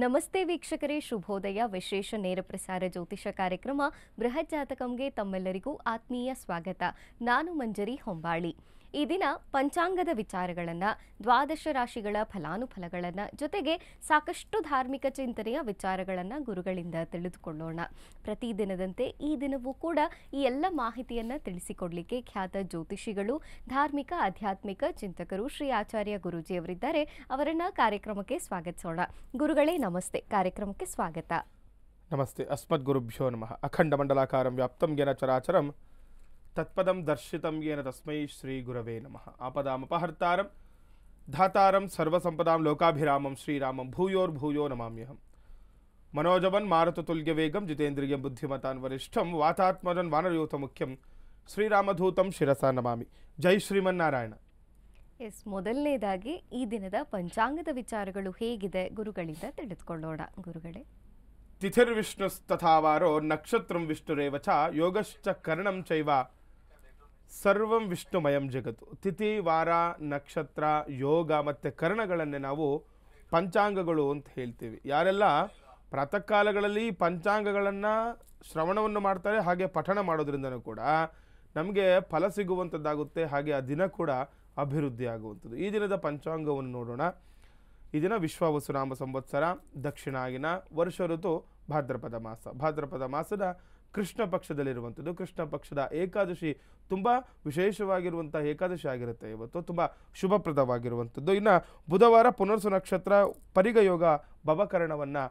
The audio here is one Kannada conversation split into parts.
ನಮಸ್ತೆ ವೀಕ್ಷಕರೇ, ಶುಭೋದಯ. ವಿಶೇಷ ನೇರ ಪ್ರಸಾರ ಜ್ಯೋತಿಷ ಕಾರ್ಯಕ್ರಮ ಬೃಹತ್ ಜಾತಕಂಗೆ ತಮ್ಮೆಲ್ಲರಿಗೂ ಆತ್ಮೀಯ ಸ್ವಾಗತ. ನಾನು ಮಂಜರಿ ಹೊಂಬಾಳಿ. ಈ ದಿನ ಪಂಚಾಂಗದ ವಿಚಾರಗಳನ್ನು, ದ್ವಾದಶ ರಾಶಿಗಳ ಫಲಾನುಫಲಗಳನ್ನು, ಜೊತೆಗೆ ಸಾಕಷ್ಟು ಧಾರ್ಮಿಕ ಚಿಂತನೆಯ ವಿಚಾರಗಳನ್ನು ಗುರುಗಳಿಂದ ತಿಳಿದುಕೊಳ್ಳೋಣ. ಪ್ರತಿದಿನದಂತೆ ಈ ದಿನವೂ ಕೂಡ ಈ ಎಲ್ಲ ಮಾಹಿತಿಯನ್ನು ತಿಳಿಸಿಕೊಡಲಿಕ್ಕೆ ಖ್ಯಾತ ಜ್ಯೋತಿಷಿಗಳು, ಧಾರ್ಮಿಕ ಆಧ್ಯಾತ್ಮಿಕ ಚಿಂತಕರು ಶ್ರೀ ಆಚಾರ್ಯ ಗುರೂಜಿಯವರಿದ್ದಾರೆ. ಅವರನ್ನು ಕಾರ್ಯಕ್ರಮಕ್ಕೆ ಸ್ವಾಗತಿಸೋಣ. ಗುರುಗಳೇ ನಮಸ್ತೆ, ಕಾರ್ಯಕ್ರಮಕ್ಕೆ ಸ್ವಾಗತ. ನಮಸ್ತೆ. ಅಸ್ಮದ್ ಗುರುಭ್ಯೋ ನಮಃ. ಅಖಂಡ ಮಂಡಲಾಕಾರಂ ವ್ಯಾಪ್ತಂ ಯೇನ ಚರಾಚರಂ ತತ್ಪದಂ ದರ್ಶಿತಂ ಯೇನ ತಸ್ಮೈ ಶ್ರೀ ಗುರವೇ ನಮಃ. ಆಪದಾಮಪಹರ್ತಾರಂ ಧಾತಾರಂ ಸರ್ವಸಂಪದಾಂ ಲೋಕಾಭಿರಾಮಂ ಶ್ರೀರಾಮಂ ಭೂಯೋರ್ಭೂಯೋ ನಮಾಮ್ಯಹಂ. ಮನೋಜವನ್ ಮಾರುತತುಲ್ಯ ವೇಗಂ ಜಿತೇಂದ್ರಿಯಂ ಬುದ್ಧಿಮತಾನ್ ವರಿಷ್ಠಂ ವಾತಾತ್ಮಜನ್ ವಾನರಯೂಥ ಮುಖ್ಯಂ ಶ್ರೀರಾಮಧೂತಂ ಶಿರಸಾ ನಮಾಮಿ. ಜೈ ಶ್ರೀಮನ್ನಾರಾಯಣ. ಮೊದಲನೇದಾಗಿ ಈ ದಿನದ ಪಂಚಾಂಗದ ವಿಚಾರಗಳು ಹೇಗಿದೆ ಗುರುಗಳಿಂದ ತಿಳಿದುಕೊಳ್ಳೋಣ. ಗುರುಗಳೇ, ತಿಥಿರ್ವಿಷ್ಣುಸ್ತಥಾವಾರೋ ನಕ್ಷತ್ರಂ ವಿಷ್ಣುರೇವ ಚ ಯೋಗಶ್ಚ ಕರ್ಣಂ ಚೈವ ಸರ್ವಂ ವಿಷ್ಣುಮಯಂ ಜಗತ್ತು. ತಿಥಿ, ವಾರ, ನಕ್ಷತ್ರ, ಯೋಗ ಮತ್ತು ಕರ್ಣಗಳನ್ನೇ ನಾವು ಪಂಚಾಂಗಗಳು ಅಂತ ಹೇಳ್ತೀವಿ. ಯಾರೆಲ್ಲ ಪ್ರಾತಃ ಕಾಲಗಳಲ್ಲಿ ಪಂಚಾಂಗಗಳನ್ನು ಶ್ರವಣವನ್ನು ಮಾಡ್ತಾರೆ, ಹಾಗೆ ಪಠಣ ಮಾಡೋದ್ರಿಂದನೂ ಕೂಡ ನಮಗೆ ಫಲ ಸಿಗುವಂಥದ್ದಾಗುತ್ತೆ, ಹಾಗೆ ಆ ದಿನ ಕೂಡ ಅಭಿವೃದ್ಧಿ ಆಗುವಂಥದ್ದು. ಈ ದಿನದ ಪಂಚಾಂಗವನ್ನು ನೋಡೋಣ. ಈ ದಿನ ವಿಶ್ವಾವಸುನಾಮ ಸಂವತ್ಸರ, ದಕ್ಷಿಣಾಗಿನ, ವರ್ಷ ಋತು ಭಾದ್ರಪದ ಮಾಸ. ಭಾದ್ರಪದ ಮಾಸದ ಕೃಷ್ಣ ಪಕ್ಷದಲ್ಲಿರುವಂಥದ್ದು. ಕೃಷ್ಣ ಪಕ್ಷದ ಏಕಾದಶಿ ತುಂಬ ವಿಶೇಷವಾಗಿರುವಂಥ ಏಕಾದಶಿ ಆಗಿರುತ್ತೆ ಇವತ್ತು, ತುಂಬ ಶುಭಪ್ರದವಾಗಿರುವಂಥದ್ದು. ಇನ್ನು ಬುಧವಾರ ಪುನರ್ಸು ನಕ್ಷತ್ರ, ಪರಿಗ ಯೋಗ, ಭವಕರಣವನ್ನು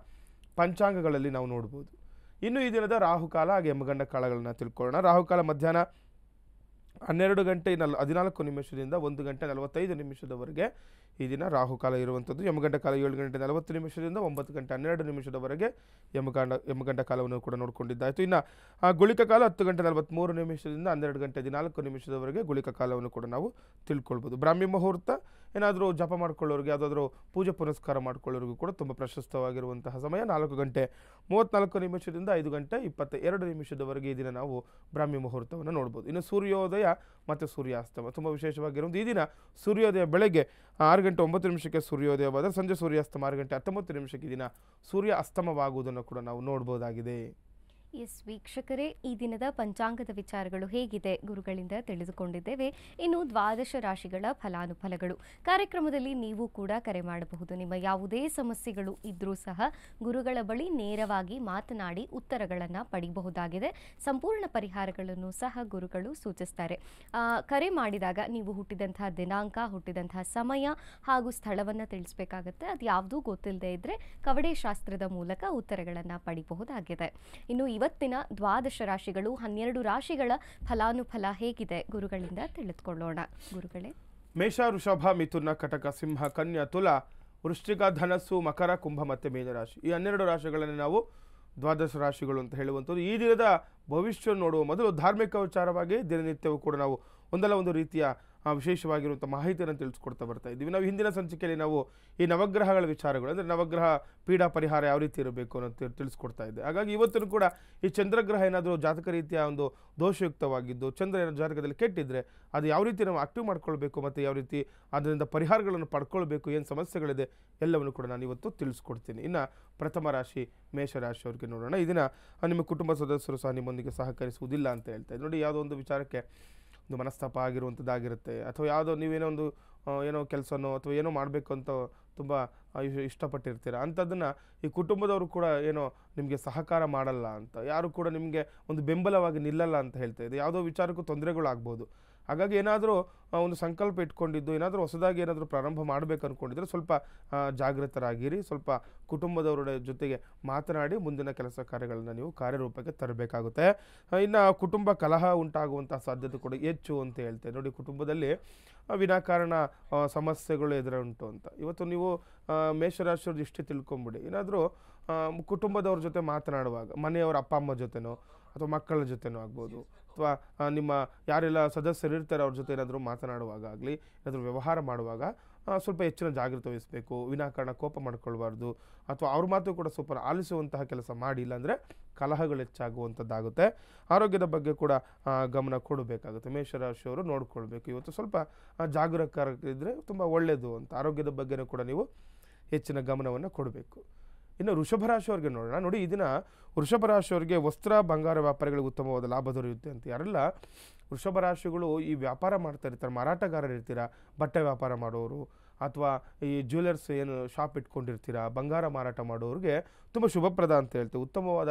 ಪಂಚಾಂಗಗಳಲ್ಲಿ ನಾವು ನೋಡ್ಬೋದು. ಇನ್ನು ಈ ದಿನದ ರಾಹುಕಾಲ ಹಾಗೆ ಯಮಗಂಡ ಕಾಲಗಳನ್ನು ತಿಳ್ಕೊಳ್ಳೋಣ. ರಾಹುಕಾಲ ಮಧ್ಯಾಹ್ನ 12 ಗಂಟೆ 14 ನಿಮಿಷದಿಂದ 1 ಗಂಟೆ 45 ನಿಮಿಷದವರೆಗೆ ಈ ದಿನ ರಾಹುಕಾಲ ಇರುವಂಥದ್ದು. ಯಮಗಂಡ ಕಾಲ 7 ಗಂಟೆ 40 ನಿಮಿಷದಿಂದ 9 ಗಂಟೆ 12 ನಿಮಿಷದವರೆಗೆ ಯಮಗಂಡ ಕಾಲವನ್ನು ಕೂಡ ನೋಡಿಕೊಂಡಿದ್ದಾಯಿತು. ಇನ್ನು ಗುಳಿಕ ಕಾಲ 10 ಗಂಟೆ 43 ನಿಮಿಷದಿಂದ 12 ಗಂಟೆ 14 ನಿಮಿಷದವರೆಗೆ ಗುಳಿಕ ಕಾಲವನ್ನು ಕೂಡ ನಾವು ತಿಳ್ಕೊಳ್ಬೋದು. ಬ್ರಾಹ್ಮಿ ಮುಹೂರ್ತ ಏನಾದರೂ ಜಪ ಮಾಡ್ಕೊಳ್ಳೋರಿಗೆ, ಯಾವುದಾದ್ರೂ ಪೂಜೆ ಪುನಸ್ಕಾರ ಮಾಡ್ಕೊಳ್ಳೋರಿಗೂ ಕೂಡ ತುಂಬ ಪ್ರಶಸ್ತವಾಗಿರುವಂತಹ ಸಮಯ. 4 ಗಂಟೆ 34 ನಿಮಿಷದಿಂದ 5 ಗಂಟೆ 22 ನಿಮಿಷದವರೆಗೆ ಈ ದಿನ ನಾವು ಬ್ರಾಹ್ಮಿ ಮುಹೂರ್ತವನ್ನು ನೋಡ್ಬೋದು. ಇನ್ನು ಸೂರ್ಯೋದಯ ಮತ್ತು ಸೂರ್ಯಾಸ್ತಮ ತುಂಬ ವಿಶೇಷವಾಗಿರುವುದು. ಈ ದಿನ ಸೂರ್ಯೋದಯ ಬೆಳಗ್ಗೆ 6 ಗಂಟೆ 9 ನಿಮಿಷಕ್ಕೆ ಸೂರ್ಯೋದಯವಾದರೆ ಸಂಜೆ ಸೂರ್ಯಾಸ್ತಮ 6 ಗಂಟೆ 19 ನಿಮಿಷಕ್ಕೆ ಈ ದಿನ ಸೂರ್ಯ ಅಸ್ತಮವಾಗುವುದನ್ನು ಕೂಡ ನಾವು ನೋಡ್ಬೋದಾಗಿದೆ. ವೀಕ್ಷಕರೇ, ಈ ದಿನದ ಪಂಚಾಂಗದ ವಿಚಾರಗಳು ಹೇಗಿದೆ ಗುರುಗಳಿಂದ ತಿಳಿದುಕೊಂಡಿದ್ದೇವೆ. ಇನ್ನು ದ್ವಾದಶ ರಾಶಿಗಳ ಫಲಾನುಫಲಗಳು ಕಾರ್ಯಕ್ರಮದಲ್ಲಿ ನೀವು ಕೂಡ ಕರೆ ಮಾಡಬಹುದು. ನಿಮ್ಮ ಯಾವುದೇ ಸಮಸ್ಯೆಗಳು ಇದ್ರೂ ಸಹ ಗುರುಗಳ ಬಳಿ ನೇರವಾಗಿ ಮಾತನಾಡಿ ಉತ್ತರಗಳನ್ನು ಪಡೆಯಬಹುದಾಗಿದೆ. ಸಂಪೂರ್ಣ ಪರಿಹಾರಗಳನ್ನು ಸಹ ಗುರುಗಳು ಸೂಚಿಸ್ತಾರೆ. ಕರೆ ಮಾಡಿದಾಗ ನೀವು ಹುಟ್ಟಿದಂತಹ ದಿನಾಂಕ, ಹುಟ್ಟಿದಂತಹ ಸಮಯ ಹಾಗೂ ಸ್ಥಳವನ್ನು ತಿಳಿಸಬೇಕಾಗತ್ತೆ. ಅದು ಯಾವುದೂ ಗೊತ್ತಿಲ್ಲದೆ ಇದ್ದರೆ ಕವಡೆ ಶಾಸ್ತ್ರದ ಮೂಲಕ ಉತ್ತರಗಳನ್ನು ಪಡೆಯಬಹುದಾಗಿದೆ. ಇನ್ನು ಇವತ್ತಿನ ದ್ವಾದಶ ರಾಶಿಗಳು, 12 ರಾಶಿಗಳ ಫಲಾನುಫಲ ಹೇಗಿದೆ ಗುರುಗಳಿಂದ ತಿಳಿದುಕೊಳ್ಳೋಣ. ಗುರುಗಳೇ, ಮೇಷ, ವೃಷಭ, ಮಿಥುನ, ಕಟಕ, ಸಿಂಹ, ಕನ್ಯಾ, ತುಲಾ, ವೃಶ್ಚಿಕ, ಧನಸ್ಸು, ಮಕರ, ಕುಂಭ ಮತ್ತು ಮೀನರಾಶಿ. ಈ 12 ರಾಶಿಗಳನ್ನು ನಾವು ದ್ವಾದಶ ರಾಶಿಗಳು ಅಂತ ಹೇಳುವಂಥದ್ದು. ಈ ದಿನದ ಭವಿಷ್ಯ ನೋಡುವ ಮೊದಲು ಧಾರ್ಮಿಕ ವಿಚಾರವಾಗಿ ದಿನನಿತ್ಯವೂ ಕೂಡ ನಾವು ಒಂದಲ್ಲ ಒಂದು ರೀತಿಯ ವಿಶೇಷವಾಗಿರುವಂಥ ಮಾಹಿತಿಯನ್ನು ತಿಳಿಸ್ಕೊಡ್ತಾ ಬರ್ತಾ ಇದ್ದೀವಿ. ನಾವು ಹಿಂದಿನ ಸಂಚಿಕೆಯಲ್ಲಿ ನಾವು ಈ ನವಗ್ರಹಗಳ ವಿಚಾರಗಳು, ಅಂದರೆ ನವಗ್ರಹ ಪೀಡಾ ಪರಿಹಾರ ಯಾವ ರೀತಿ ಇರಬೇಕು ಅನ್ನೋ ತಿಳಿಸ್ಕೊಡ್ತಾ ಇದ್ದೆ. ಹಾಗಾಗಿ ಇವತ್ತೂ ಕೂಡ ಈ ಚಂದ್ರಗ್ರಹ ಏನಾದರೂ ಜಾತಕ ರೀತಿಯ ಒಂದು ದೋಷಯುಕ್ತವಾಗಿದ್ದು, ಚಂದ್ರ ಏನಾದರೂ ಜಾತಕದಲ್ಲಿ ಕೆಟ್ಟಿದ್ರೆ ಅದು ಯಾವ ರೀತಿ ನಾವು ಆಕ್ಟಿವ್ ಮಾಡ್ಕೊಳ್ಬೇಕು ಮತ್ತು ಯಾವ ರೀತಿ ಅದರಿಂದ ಪರಿಹಾರಗಳನ್ನು ಪಡ್ಕೊಳ್ಬೇಕು, ಏನು ಸಮಸ್ಯೆಗಳಿದೆ ಎಲ್ಲವನ್ನು ಕೂಡ ನಾನು ಇವತ್ತು ತಿಳಿಸ್ಕೊಡ್ತೀನಿ. ಇನ್ನು ಪ್ರಥಮ ರಾಶಿ ಮೇಷರಾಶಿಯವ್ರಿಗೆ ನೋಡೋಣ. ಈ ದಿನ ನಿಮ್ಮ ಕುಟುಂಬ ಸದಸ್ಯರು ಸಹ ನಿಮ್ಮೊಂದಿಗೆ ಸಹಕರಿಸುವುದಿಲ್ಲ ಅಂತ ಹೇಳ್ತಾ ಇದ್ದೆ. ನೋಡಿ, ಯಾವುದೋ ಒಂದು ವಿಚಾರಕ್ಕೆ ಒಂದು ಮನಸ್ತಾಪ ಆಗಿರುವಂಥದ್ದಾಗಿರುತ್ತೆ, ಅಥವಾ ಯಾವುದೋ ನೀವೇನೋ ಒಂದು ಏನೋ ಕೆಲಸನೋ ಅಥವಾ ಏನೋ ಮಾಡಬೇಕು ಅಂತ ತುಂಬ ಇಷ್ಟಪಟ್ಟಿರ್ತೀರ. ಅಂಥದ್ದನ್ನು ಈ ಕುಟುಂಬದವರು ಕೂಡ ಏನೋ ನಿಮಗೆ ಸಹಕಾರ ಮಾಡಲ್ಲ ಅಂತ, ಯಾರು ಕೂಡ ನಿಮಗೆ ಒಂದು ಬೆಂಬಲವಾಗಿ ನಿಲ್ಲಲ್ಲ ಅಂತ ಹೇಳ್ತಾ ಇದೆ. ಯಾವುದೋ ವಿಚಾರಕ್ಕೂ ತೊಂದರೆಗಳಾಗ್ಬೋದು. ಹಾಗಾಗಿ ಏನಾದರೂ ಒಂದು ಸಂಕಲ್ಪ ಇಟ್ಕೊಂಡಿದ್ದು, ಏನಾದರೂ ಹೊಸದಾಗಿ ಏನಾದರೂ ಪ್ರಾರಂಭ ಮಾಡಬೇಕು ಅಂದ್ಕೊಂಡಿದ್ರೆ ಸ್ವಲ್ಪ ಜಾಗೃತರಾಗಿರಿ. ಸ್ವಲ್ಪ ಕುಟುಂಬದವರ ಜೊತೆಗೆ ಮಾತನಾಡಿ ಮುಂದಿನ ಕೆಲಸ ಕಾರ್ಯಗಳನ್ನು ನೀವು ಕಾರ್ಯರೂಪಕ್ಕೆ ತರಬೇಕಾಗುತ್ತೆ. ಇನ್ನು ಕುಟುಂಬ ಕಲಹ ಉಂಟಾಗುವಂಥ ಸಾಧ್ಯತೆ ಕೂಡ ಹೆಚ್ಚು ಅಂತ ಹೇಳ್ತೇವೆ. ನೋಡಿ, ಕುಟುಂಬದಲ್ಲಿ ವಿನಾಕಾರಣ ಸಮಸ್ಯೆಗಳು ಎದುರುಂಟು ಅಂತ. ಇವತ್ತು ನೀವು ಮೇಷರಾಶಿಯವ್ರದ್ದು ಇಷ್ಟೇ ತಿಳ್ಕೊಂಬಿಡಿ. ಏನಾದರೂ ಕುಟುಂಬದವ್ರ ಜೊತೆ ಮಾತನಾಡುವಾಗ, ಮನೆಯವರ ಅಪ್ಪ ಅಮ್ಮ ಜೊತೆನೋ ಅಥವಾ ಮಕ್ಕಳ ಜೊತೆನೋ ಆಗ್ಬೋದು, ಅಥವಾ ನಿಮ್ಮ ಯಾರೆಲ್ಲ ಸದಸ್ಯರು ಇರ್ತಾರೆ ಅವ್ರ ಜೊತೆ ಏನಾದರೂ ಮಾತನಾಡುವಾಗ ಆಗಲಿ, ಏನಾದರೂ ವ್ಯವಹಾರ ಮಾಡುವಾಗ ಸ್ವಲ್ಪ ಹೆಚ್ಚಿನ ಜಾಗೃತಿ ವಹಿಸಬೇಕು. ವಿನಾಕಾರಣ ಕೋಪ ಮಾಡ್ಕೊಳ್ಬಾರ್ದು, ಅಥವಾ ಅವ್ರ ಮಾತು ಕೂಡ ಸ್ವಲ್ಪ ಆಲಿಸುವಂತಹ ಕೆಲಸ ಮಾಡಿ, ಇಲ್ಲಾಂದರೆ ಕಲಹಗಳು ಹೆಚ್ಚಾಗುವಂಥದ್ದಾಗುತ್ತೆ. ಆರೋಗ್ಯದ ಬಗ್ಗೆ ಕೂಡ ಗಮನ ಕೊಡಬೇಕಾಗುತ್ತೆ. ಮೇಷರಾಶಿಯವರು ನೋಡ್ಕೊಳ್ಬೇಕು. ಇವತ್ತು ಸ್ವಲ್ಪ ಜಾಗರೂಕರಾಗಿದ್ದರೆ ತುಂಬ ಒಳ್ಳೆಯದು ಅಂತ. ಆರೋಗ್ಯದ ಬಗ್ಗೆನೂ ಕೂಡ ನೀವು ಹೆಚ್ಚಿನ ಗಮನವನ್ನು ಕೊಡಬೇಕು. ಇನ್ನು ವೃಷಭ ರಾಶಿಯವರಿಗೆ ನೋಡೋಣ. ನೋಡಿ ಈ ದಿನ ವೃಷಭ ರಾಶಿಯವರಿಗೆ ವಸ್ತ್ರ ಬಂಗಾರ ವ್ಯಾಪಾರಿಗಳಿಗೆ ಉತ್ತಮವಾದ ಲಾಭ ದೊರೆಯುತ್ತೆ ಅಂತ. ಯಾರೆಲ್ಲ ವೃಷಭ ರಾಶಿಗಳು ಈ ವ್ಯಾಪಾರ ಮಾಡ್ತಾ ಇರ್ತಾರೆ, ಮಾರಾಟಗಾರರು ಇರ್ತೀರಾ, ಬಟ್ಟೆ ವ್ಯಾಪಾರ ಮಾಡೋರು ಅಥವಾ ಈ ಜ್ಯುವೆಲರ್ಸ್ ಏನು ಶಾಪ್ ಇಟ್ಕೊಂಡಿರ್ತೀರಾ, ಬಂಗಾರ ಮಾರಾಟ ಮಾಡೋರಿಗೆ ತುಂಬ ಶುಭಪ್ರದ ಅಂತ ಹೇಳ್ತೇವೆ. ಉತ್ತಮವಾದ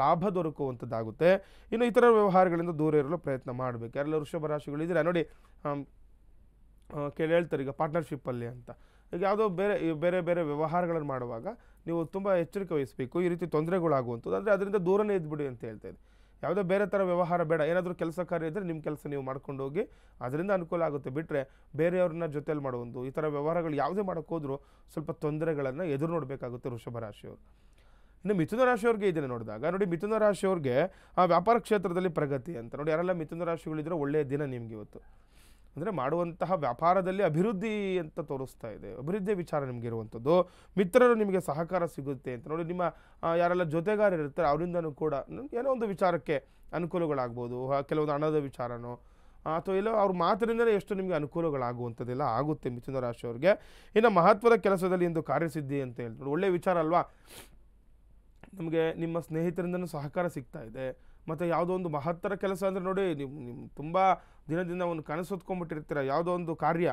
ಲಾಭ ದೊರಕುವಂಥದ್ದಾಗುತ್ತೆ. ಇನ್ನು ಇತರ ವ್ಯವಹಾರಗಳಿಂದ ದೂರ ಇರಲು ಪ್ರಯತ್ನ ಮಾಡಬೇಕು. ಯಾರೆಲ್ಲ ವೃಷಭ ರಾಶಿಗಳು ಇದ್ದೀರಾ ನೋಡಿ, ಹೇಳ್ತಾರೆ ಈಗ ಪಾರ್ಟ್ನರ್ಶಿಪ್ಪಲ್ಲಿ ಅಂತ. ಈಗ ಯಾವುದೋ ಬೇರೆ ಬೇರೆ ವ್ಯವಹಾರಗಳನ್ನು ಮಾಡುವಾಗ ನೀವು ತುಂಬ ಎಚ್ಚರಿಕೆ ವಹಿಸಬೇಕು. ಈ ರೀತಿ ತೊಂದರೆಗಳಾಗುವಂಥದ್ದು ಅಂದರೆ ಅದರಿಂದ ದೂರನೇ ಇದ್ಬಿಡಿ ಅಂತ ಹೇಳ್ತಾ ಇದೆ. ಯಾವುದೋ ಬೇರೆ ಥರ ವ್ಯವಹಾರ ಬೇಡ. ಏನಾದರೂ ಕೆಲಸ ಕಾರ್ಯ ಇದ್ದರೆ ನಿಮ್ಮ ಕೆಲಸ ನೀವು ಮಾಡ್ಕೊಂಡು ಹೋಗಿ, ಅದರಿಂದ ಅನುಕೂಲ ಆಗುತ್ತೆ. ಬಿಟ್ಟರೆ ಬೇರೆಯವ್ರನ್ನ ಜೊತೆಲಿ ಮಾಡುವುದು ಈ ಥರ ವ್ಯವಹಾರಗಳು ಯಾವುದೇ ಮಾಡೋಕ್ಕೆ ಹೋದರೂ ಸ್ವಲ್ಪ ತೊಂದರೆಗಳನ್ನು ಎದುರು ನೋಡಬೇಕಾಗುತ್ತೆ ವೃಷಭ ರಾಶಿಯವರು. ಇನ್ನು ಮಿಥುನ ರಾಶಿಯವ್ರಿಗೆ ಇದನ್ನು ನೋಡಿದಾಗ ನೋಡಿ, ಮಿಥುನ ರಾಶಿಯವ್ರಿಗೆ ಆ ವ್ಯಾಪಾರ ಕ್ಷೇತ್ರದಲ್ಲಿ ಪ್ರಗತಿ ಅಂತ. ನೋಡಿ ಯಾರೆಲ್ಲ ಮಿಥುನ ರಾಶಿಗಳಿದ್ರೆ ಒಳ್ಳೆಯ ದಿನ ನಿಮಗೆ ಇವತ್ತು. ಅಂದರೆ ಮಾಡುವಂತಹ ವ್ಯಾಪಾರದಲ್ಲಿ ಅಭಿವೃದ್ಧಿ ಅಂತ ತೋರಿಸ್ತಾ ಇದೆ. ಅಭಿವೃದ್ಧಿಯ ವಿಚಾರ ನಿಮಗೆ ಇರುವಂಥದ್ದು. ಮಿತ್ರರು ನಿಮಗೆ ಸಹಕಾರ ಸಿಗುತ್ತೆ ಅಂತ. ನೋಡಿ ನಿಮ್ಮ ಯಾರೆಲ್ಲ ಜೊತೆಗಾರರು ಇರ್ತಾರೆ ಅವರಿಂದನೂ ಕೂಡ ಏನೋ ಒಂದು ವಿಚಾರಕ್ಕೆ ಅನುಕೂಲಗಳಾಗ್ಬೋದು. ಕೆಲವೊಂದು ಹಣದ ವಿಚಾರನೋ ಅಥವಾ ಇಲ್ಲ ಅವ್ರ ಮಾತಿನಿಂದಲೇ ಎಷ್ಟು ನಿಮಗೆ ಅನುಕೂಲಗಳಾಗುವಂಥದ್ದೆಲ್ಲ ಆಗುತ್ತೆ ಮಿಥುನ ರಾಶಿಯವ್ರಿಗೆ. ಇನ್ನು ಮಹತ್ವದ ಕೆಲಸದಲ್ಲಿ ಇಂದು ಕಾರ್ಯಸಿದ್ಧಿ ಅಂತ ಹೇಳ್ತಾರೆ. ಒಳ್ಳೆಯ ವಿಚಾರ ಅಲ್ವಾ. ನಮಗೆ ನಿಮ್ಮ ಸ್ನೇಹಿತರಿಂದನೂ ಸಹಕಾರ ಸಿಗ್ತಾ ಇದೆ. ಮತ್ತು ಯಾವುದೋ ಒಂದು ಮಹತ್ತರ ಕೆಲಸ ಅಂದರೆ ನೋಡಿ, ನಿಮ್ಮ ತುಂಬ ದಿನದಿಂದ ಒಂದು ಕನಸು ಹೊತ್ಕೊಂಡ್ಬಿಟ್ಟಿರ್ತೀರ ಯಾವುದೋ ಒಂದು ಕಾರ್ಯ,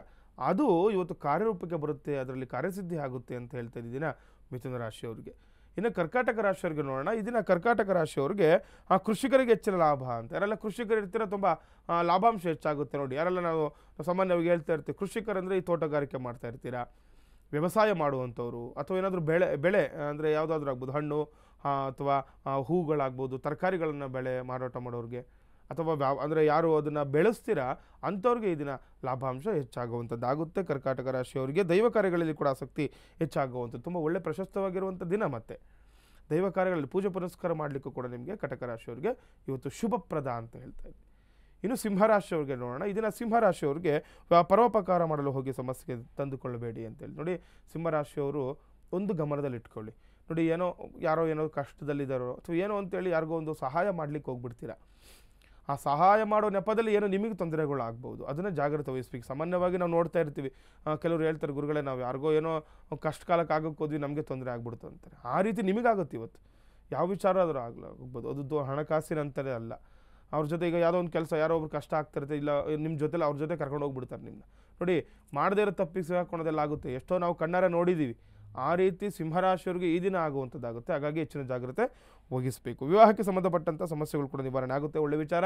ಅದು ಇವತ್ತು ಕಾರ್ಯರೂಪಕ್ಕೆ ಬರುತ್ತೆ, ಅದರಲ್ಲಿ ಕಾರ್ಯಸಿದ್ಧಿ ಆಗುತ್ತೆ ಅಂತ ಹೇಳ್ತಾ ಇದ್ದೀನ ಮಿಥುನ ರಾಶಿಯವರಿಗೆ. ಇನ್ನು ಕರ್ಕಾಟಕ ರಾಶಿಯವರಿಗೆ ನೋಡೋಣ. ಈ ದಿನ ಕರ್ಕಾಟಕ ರಾಶಿಯವರಿಗೆ ಆ ಕೃಷಿಕರಿಗೆ ಹೆಚ್ಚಿನ ಲಾಭ ಅಂತ. ಯಾರೆಲ್ಲ ಕೃಷಿಕರು ಇರ್ತೀರ ತುಂಬ ಲಾಭಾಂಶ ಹೆಚ್ಚಾಗುತ್ತೆ. ನೋಡಿ ಯಾರೆಲ್ಲ ನಾವು ಸಾಮಾನ್ಯವಾಗಿ ಹೇಳ್ತಾ ಇರ್ತೀವಿ, ಕೃಷಿಕರಂದರೆ ಈ ತೋಟಗಾರಿಕೆ ಮಾಡ್ತಾ ಇರ್ತೀರಾ, ವ್ಯವಸಾಯ ಮಾಡುವಂಥವ್ರು, ಅಥವಾ ಏನಾದರೂ ಬೆಳೆ ಅಂದರೆ ಯಾವುದಾದ್ರೂ ಆಗ್ಬೋದು, ಹಣ್ಣು ಅಥವಾ ಹೂಗಳಾಗ್ಬೋದು, ತರಕಾರಿಗಳನ್ನು ಮಾರಾಟ ಮಾಡೋರಿಗೆ, ಅಥವಾ ಅಂದರೆ ಯಾರು ಅದನ್ನು ಬೆಳೆಸ್ತೀರಾ ಅಂಥವ್ರಿಗೆ ಈ ದಿನ ಲಾಭಾಂಶ ಹೆಚ್ಚಾಗುವಂಥದ್ದಾಗುತ್ತೆ. ಕರ್ಕಾಟಕ ರಾಶಿಯವರಿಗೆ ದೈವ ಕಾರ್ಯಗಳಲ್ಲಿ ಕೂಡ ಆಸಕ್ತಿ ಹೆಚ್ಚಾಗುವಂಥದ್ದು, ತುಂಬ ಒಳ್ಳೆ ಪ್ರಶಸ್ತವಾಗಿರುವಂಥ ದಿನ. ಮತ್ತು ದೈವ ಕಾರ್ಯಗಳಲ್ಲಿ ಪೂಜೆ ಪುನಸ್ಕಾರ ಮಾಡಲಿಕ್ಕೂ ಕೂಡ ನಿಮಗೆ ಕಟಕ ರಾಶಿಯವರಿಗೆ ಇವತ್ತು ಶುಭಪ್ರದ ಅಂತ ಹೇಳ್ತಾ ಇದ್ವಿ. ಇನ್ನು ಸಿಂಹರಾಶಿಯವ್ರಿಗೆ ನೋಡೋಣ. ಈ ದಿನ ಸಿಂಹರಾಶಿಯವ್ರಿಗೆ ಪರೋಪಕಾರ ಮಾಡಲು ಹೋಗಿ ಸಮಸ್ಯೆ ತಂದುಕೊಳ್ಳಬೇಡಿ ಅಂತೇಳಿ. ನೋಡಿ ಸಿಂಹರಾಶಿಯವರು ಒಂದು ಗಮನದಲ್ಲಿ ಇಟ್ಕೊಳ್ಳಿ. ನೋಡಿ ಯಾರೋ ಏನೋ ಕಷ್ಟದಲ್ಲಿದ್ದಾರೋ ಅಥವಾ ಏನೋ ಅಂತೇಳಿ ಯಾರಿಗೋ ಒಂದು ಸಹಾಯ ಮಾಡಲಿಕ್ಕೆ ಹೋಗ್ಬಿಡ್ತೀರಾ. ಆ ಸಹಾಯ ಮಾಡೋ ನೆಪದಲ್ಲಿ ಏನೋ ನಿಮಗೆ ತೊಂದರೆಗಳಾಗ್ಬೋದು, ಅದನ್ನು ಜಾಗ್ರತೆ ವಹಿಸ್ಬೇಕು. ಸಾಮಾನ್ಯವಾಗಿ ನಾವು ನೋಡ್ತಾ ಇರ್ತೀವಿ, ಕೆಲವರು ಹೇಳ್ತಾರೆ, ಗುರುಗಳೇ ನಾವು ಯಾರಿಗೋ ಏನೋ ಕಷ್ಟ ಕಾಲಕ್ಕೆ ಆಗೋಕ್ಕೆ ಹೋದ್ವಿ, ನಮಗೆ ತೊಂದರೆ ಆಗ್ಬಿಡ್ತು ಅಂತಾರೆ. ಆ ರೀತಿ ನಿಮಗಾಗುತ್ತೆ ಇವತ್ತು. ಯಾವ ವಿಚಾರ ಆದರೂ ಹೋಗ್ಬೋದು. ಅದು ಹಣಕಾಸಿನ ಅಂತಲೇ ಅಲ್ಲ. ಅವ್ರ ಜೊತೆ ಈಗ ಯಾವುದೋ ಒಂದು ಕೆಲಸ ಯಾರೋ ಒಬ್ರು ಕಷ್ಟ ಆಗ್ತಿರುತ್ತೆ, ಇಲ್ಲ ನಿಮ್ಮ ಜೊತೆಲಿ ಅವ್ರ ಜೊತೆ ಕರ್ಕೊಂಡು ಹೋಗ್ಬಿಡ್ತಾರೆ ನಿಮ್ಮನ್ನ. ನೋಡಿ ಮಾಡದೇ ಇರೋ ತಪ್ಪಿಗೆ ಸಿಗಾಕೊಳ್ಳೋದೆಲ್ಲ ಆಗುತ್ತೆ. ಎಷ್ಟೋ ನಾವು ಕಣ್ಣಾರೆ ನೋಡಿದ್ದೀವಿ. ಆ ರೀತಿ ಸಿಂಹರಾಶಿಯವರಿಗೆ ಈ ದಿನ ಆಗುವಂಥದ್ದಾಗುತ್ತೆ. ಹಾಗಾಗಿ ಹೆಚ್ಚಿನ ಜಾಗ್ರತೆ ವಹಿಸಬೇಕು. ವಿವಾಹಕ್ಕೆ ಸಂಬಂಧಪಟ್ಟಂಥ ಸಮಸ್ಯೆಗಳು ಕೂಡ ನಿವಾರಣೆ ಆಗುತ್ತೆ. ಒಳ್ಳೆ ವಿಚಾರ.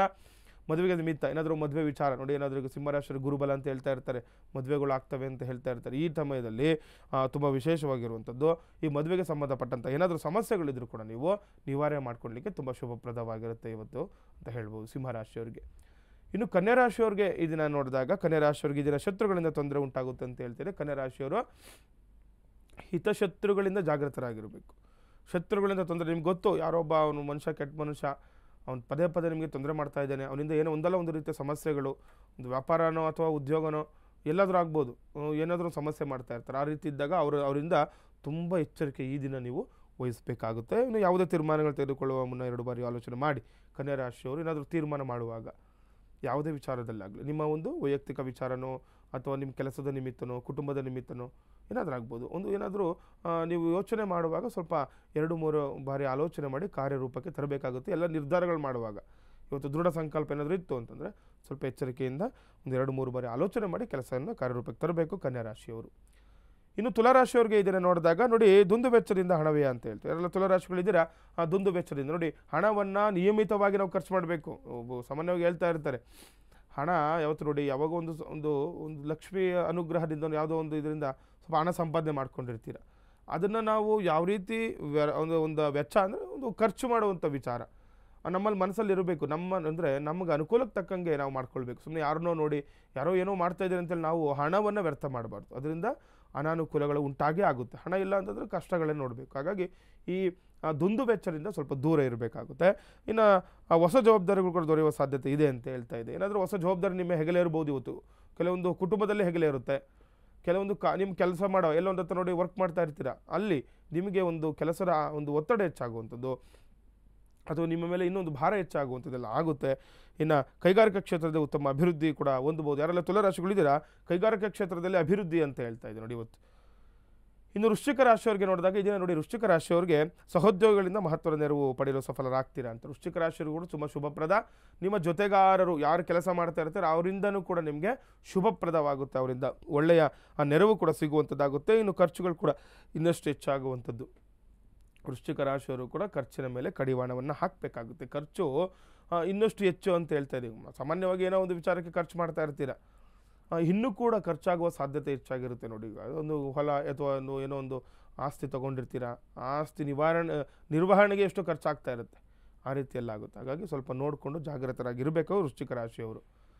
ಮದುವೆಗೆ ನಿಮಿತ್ತ ಏನಾದರೂ ಮದುವೆ ವಿಚಾರ ನೋಡಿ, ಏನಾದರೂ ಸಿಂಹರಾಶಿಯವರು ಗುರುಬಲ ಅಂತ ಹೇಳ್ತಾ ಇರ್ತಾರೆ, ಮದುವೆಗಳು ಆಗ್ತವೆ ಅಂತ ಹೇಳ್ತಾ ಇರ್ತಾರೆ. ಈ ಸಮಯದಲ್ಲಿ ತುಂಬ ವಿಶೇಷವಾಗಿರುವಂಥದ್ದು ಈ ಮದುವೆಗೆ ಸಂಬಂಧಪಟ್ಟಂಥ ಏನಾದರೂ ಸಮಸ್ಯೆಗಳಿದ್ರೂ ಕೂಡ ನೀವು ನಿವಾರಣೆ ಮಾಡ್ಕೊಳ್ಳಲಿಕ್ಕೆ ತುಂಬ ಶುಭಪ್ರದವಾಗಿರುತ್ತೆ ಇವತ್ತು ಅಂತ ಹೇಳ್ಬೋದು ಸಿಂಹರಾಶಿಯವರಿಗೆ. ಇನ್ನು ಕನ್ಯಾ ರಾಶಿಯವ್ರಿಗೆ ಈ ದಿನ ನೋಡಿದಾಗ, ಕನ್ಯಾ ರಾಶಿಯವ್ರಿಗೆ ಈ ದಿನ ಶತ್ರುಗಳಿಂದ ತೊಂದರೆ ಉಂಟಾಗುತ್ತೆ ಅಂತ ಹೇಳ್ತಾರೆ. ಕನ್ಯಾ ರಾಶಿಯವರು ಹಿತಶತ್ರುಗಳಿಂದ ಜಾಗೃತರಾಗಿರಬೇಕು. ಶತ್ರುಗಳಿಂದ ತೊಂದರೆ ನಿಮ್ಗೆ ಗೊತ್ತು, ಯಾರೊಬ್ಬ ಅವನು ಮನುಷ್ಯ ಕೆಟ್ಟ ಮನುಷ್ಯ, ಅವ್ನು ಪದೇ ಪದೇ ನಿಮಗೆ ತೊಂದರೆ ಮಾಡ್ತಾ ಇದ್ದಾನೆ, ಅವನಿಂದ ಏನೋ ಒಂದಲ್ಲ ಒಂದು ರೀತಿಯ ಸಮಸ್ಯೆಗಳು, ಒಂದು ವ್ಯಾಪಾರನೋ ಅಥವಾ ಉದ್ಯೋಗನೋ ಎಲ್ಲಾದರೂ ಆಗ್ಬೋದು, ಏನಾದರೂ ಸಮಸ್ಯೆ ಮಾಡ್ತಾ ಇರ್ತಾರೆ. ಆ ರೀತಿ ಇದ್ದಾಗ ಅವರಿಂದ ತುಂಬ ಎಚ್ಚರಿಕೆ ಈ ದಿನ ನೀವು ವಹಿಸಬೇಕಾಗುತ್ತೆ. ಇನ್ನು ಯಾವುದೇ ತೀರ್ಮಾನಗಳು ತೆಗೆದುಕೊಳ್ಳುವ ಮುನ್ನ 2 ಬಾರಿ ಆಲೋಚನೆ ಮಾಡಿ. ಕನ್ಯಾ ರಾಶಿಯವರು ಏನಾದರೂ ತೀರ್ಮಾನ ಮಾಡುವಾಗ ಯಾವುದೇ ವಿಚಾರದಲ್ಲಾಗಲಿ, ನಿಮ್ಮ ಒಂದು ವೈಯಕ್ತಿಕ ವಿಚಾರನೋ ಅಥವಾ ನಿಮ್ಮ ಕೆಲಸದ ನಿಮಿತ್ತನೋ ಕುಟುಂಬದ ನಿಮಿತ್ತನೋ ಏನಾದರೂ ಆಗ್ಬೋದು, ಏನಾದರೂ ನೀವು ಯೋಚನೆ ಮಾಡುವಾಗ ಸ್ವಲ್ಪ 2-3 ಬಾರಿ ಆಲೋಚನೆ ಮಾಡಿ ಕಾರ್ಯರೂಪಕ್ಕೆ ತರಬೇಕಾಗುತ್ತೆ. ಎಲ್ಲ ನಿರ್ಧಾರಗಳು ಮಾಡುವಾಗ ಇವತ್ತು ದೃಢ ಸಂಕಲ್ಪ ಏನಾದರೂ ಇತ್ತು ಅಂತಂದರೆ ಸ್ವಲ್ಪ ಎಚ್ಚರಿಕೆಯಿಂದ 2-3 ಬಾರಿ ಆಲೋಚನೆ ಮಾಡಿ ಕೆಲಸವನ್ನು ಕಾರ್ಯರೂಪಕ್ಕೆ ತರಬೇಕು ಕನ್ಯಾ ರಾಶಿಯವರು. ಇನ್ನು ತುಲಾರಾಶಿಯವರಿಗೆ ಇದನ್ನು ನೋಡಿದಾಗ ನೋಡಿ, ದುಂದು ವೆಚ್ಚದಿಂದ ಹಣವೇ ಅಂತ ಹೇಳ್ತಾರೆ. ಯಾರೆಲ್ಲ ತುಲಾರಾಶಿಗಳಿದ್ದೀರಾ, ಆ ದುಂದು ವೆಚ್ಚದಿಂದ ನೋಡಿ, ಹಣವನ್ನು ನಿಯಮಿತವಾಗಿ ನಾವು ಖರ್ಚು ಮಾಡಬೇಕು. ಸಾಮಾನ್ಯವಾಗಿ ಹೇಳ್ತಾ ಇರ್ತಾರೆ, ಹಣ ಯಾವತ್ತು ನೋಡಿ ಯಾವಾಗ ಒಂದು ಲಕ್ಷ್ಮಿ ಅನುಗ್ರಹದಿಂದ ಯಾವುದೋ ಒಂದು ಇದರಿಂದ ಸ್ವಲ್ಪ ಹಣ ಸಂಪಾದನೆ ಮಾಡ್ಕೊಂಡಿರ್ತೀರ. ಅದನ್ನು ನಾವು ಯಾವ ರೀತಿ ಒಂದು ವೆಚ್ಚ ಅಂದರೆ ಒಂದು ಖರ್ಚು ಮಾಡುವಂಥ ವಿಚಾರ ನಮ್ಮಲ್ಲಿ ಮನಸ್ಸಲ್ಲಿ ಇರಬೇಕು. ನಮಗೆ ಅನುಕೂಲಕ್ಕೆ ತಕ್ಕಂಗೆ ನಾವು ಮಾಡ್ಕೊಳ್ಬೇಕು. ಸುಮ್ಮನೆ ಯಾರನ್ನೋ ನೋಡಿ ಯಾರೋ ಏನೋ ಮಾಡ್ತಾ ಇದ್ದಾರೆ ಅಂತೇಳಿ ನಾವು ಹಣವನ್ನು ವ್ಯರ್ಥ ಮಾಡಬಾರ್ದು. ಅದರಿಂದ ಅನಾನುಕೂಲಗಳು ಉಂಟಾಗೇ ಆಗುತ್ತೆ. ಹಣ ಇಲ್ಲ ಅಂತಂದರೆ ಕಷ್ಟಗಳೇ ನೋಡಬೇಕು. ಹಾಗಾಗಿ ಈ ದುಂದು ವೆಚ್ಚದಿಂದ ಸ್ವಲ್ಪ ದೂರ ಇರಬೇಕಾಗುತ್ತೆ. ಇನ್ನು ಹೊಸ ಜವಾಬ್ದಾರಿಗಳು ಕೂಡ ದೊರೆಯುವ ಸಾಧ್ಯತೆ ಇದೆ ಅಂತ ಹೇಳ್ತಾ ಇದೆ. ಏನಾದರೂ ಹೊಸ ಜವಾಬ್ದಾರಿ ನಿಮ್ಮ ಹೆಗಲೇ ಇರ್ಬೋದು ಇವತ್ತು. ಕೆಲವೊಂದು ಕುಟುಂಬದಲ್ಲೇ ಹೆಗಲೇ ಇರುತ್ತೆ. ಕೆಲವೊಂದು ನಿಮ್ಮ ಕೆಲಸ ಮಾಡೋ ಎಲ್ಲೊಂದು ಹತ್ರ ನೋಡಿ ವರ್ಕ್ ಮಾಡ್ತಾ ಇರ್ತೀರ, ಅಲ್ಲಿ ನಿಮಗೆ ಒಂದು ಕೆಲಸದ ಒಂದು ಒತ್ತಡ ಹೆಚ್ಚಾಗುವಂಥದ್ದು ಅಥವಾ ನಿಮ್ಮ ಮೇಲೆ ಇನ್ನೊಂದು ಭಾರ ಹೆಚ್ಚಾಗುವಂಥದ್ದೆಲ್ಲ ಆಗುತ್ತೆ. ಇನ್ನು ಕೈಗಾರಿಕಾ ಕ್ಷೇತ್ರದ ಉತ್ತಮ ಅಭಿವೃದ್ಧಿ ಕೂಡ ಹೊಂದಬಹುದು. ಯಾರೆಲ್ಲ ತುಲಾರಾಶಿಗಳಿದ್ದೀರಾ, ಕೈಗಾರಿಕಾ ಕ್ಷೇತ್ರದಲ್ಲಿ ಅಭಿವೃದ್ಧಿ ಅಂತ ಹೇಳ್ತಾ ಇದೆ ನೋಡಿ ಇವತ್ತು. ಇನ್ನು ವೃಶ್ಚಿಕ ರಾಶಿಯವರಿಗೆ ನೋಡಿದಾಗ ಇದನ್ನ ನೋಡಿ, ವೃಶ್ಚಿಕ ರಾಶಿಯವರಿಗೆ ಸಹೋದ್ಯೋಗಿಗಳಿಂದ ಮಹತ್ವದ ನೆರವು ಪಡೆಯಲು ಸಫಲರಾಗ್ತೀರಾ ಅಂತ. ವೃಶ್ಚಿಕ ರಾಶಿಯವರು ಕೂಡ ತುಂಬ ಶುಭಪ್ರದ. ನಿಮ್ಮ ಜೊತೆಗಾರರು ಯಾರು ಕೆಲಸ ಮಾಡ್ತಾ ಇರ್ತಾರೆ ಅವರಿಂದನೂ ಕೂಡ ನಿಮಗೆ ಶುಭಪ್ರದವಾಗುತ್ತೆ, ಅವರಿಂದ ಒಳ್ಳೆಯ ಆ ನೆರವು ಕೂಡ ಸಿಗುವಂಥದ್ದಾಗುತ್ತೆ. ಇನ್ನು ಖರ್ಚುಗಳು ಕೂಡ ಇನ್ನಷ್ಟು ಹೆಚ್ಚಾಗುವಂಥದ್ದು. ವೃಶ್ಚಿಕ ರಾಶಿಯವರು ಕೂಡ ಖರ್ಚಿನ ಮೇಲೆ ಕಡಿವಾಣವನ್ನು ಹಾಕಬೇಕಾಗುತ್ತೆ. ಖರ್ಚು ಇನ್ನಷ್ಟು ಹೆಚ್ಚು ಅಂತ ಹೇಳ್ತಾ ಇದ್ದೀವಿ. ಸಾಮಾನ್ಯವಾಗಿ ಏನೋ ಒಂದು ವಿಚಾರಕ್ಕೆ ಖರ್ಚು ಮಾಡ್ತಾ ಇರ್ತೀರ, ಇನ್ನೂ ಕೂಡ ಖರ್ಚಾಗುವ ಸಾಧ್ಯತೆ ಹೆಚ್ಚಾಗಿರುತ್ತೆ ನೋಡಿ. ಒಂದು ಹೊಲ ಅಥವಾ ಏನೋ ಒಂದು ಆಸ್ತಿ ತೊಗೊಂಡಿರ್ತೀರ, ಆ ಆಸ್ತಿ ನಿರ್ವಹಣೆಗೆ ಎಷ್ಟು ಖರ್ಚಾಗ್ತಾ ಇರುತ್ತೆ, ಆ ರೀತಿಯಲ್ಲಾಗುತ್ತೆ. ಹಾಗಾಗಿ ಸ್ವಲ್ಪ ನೋಡಿಕೊಂಡು ಜಾಗೃತರಾಗಿರಬೇಕು ವೃಶ್ಚಿಕ ರಾಶಿಯವರು.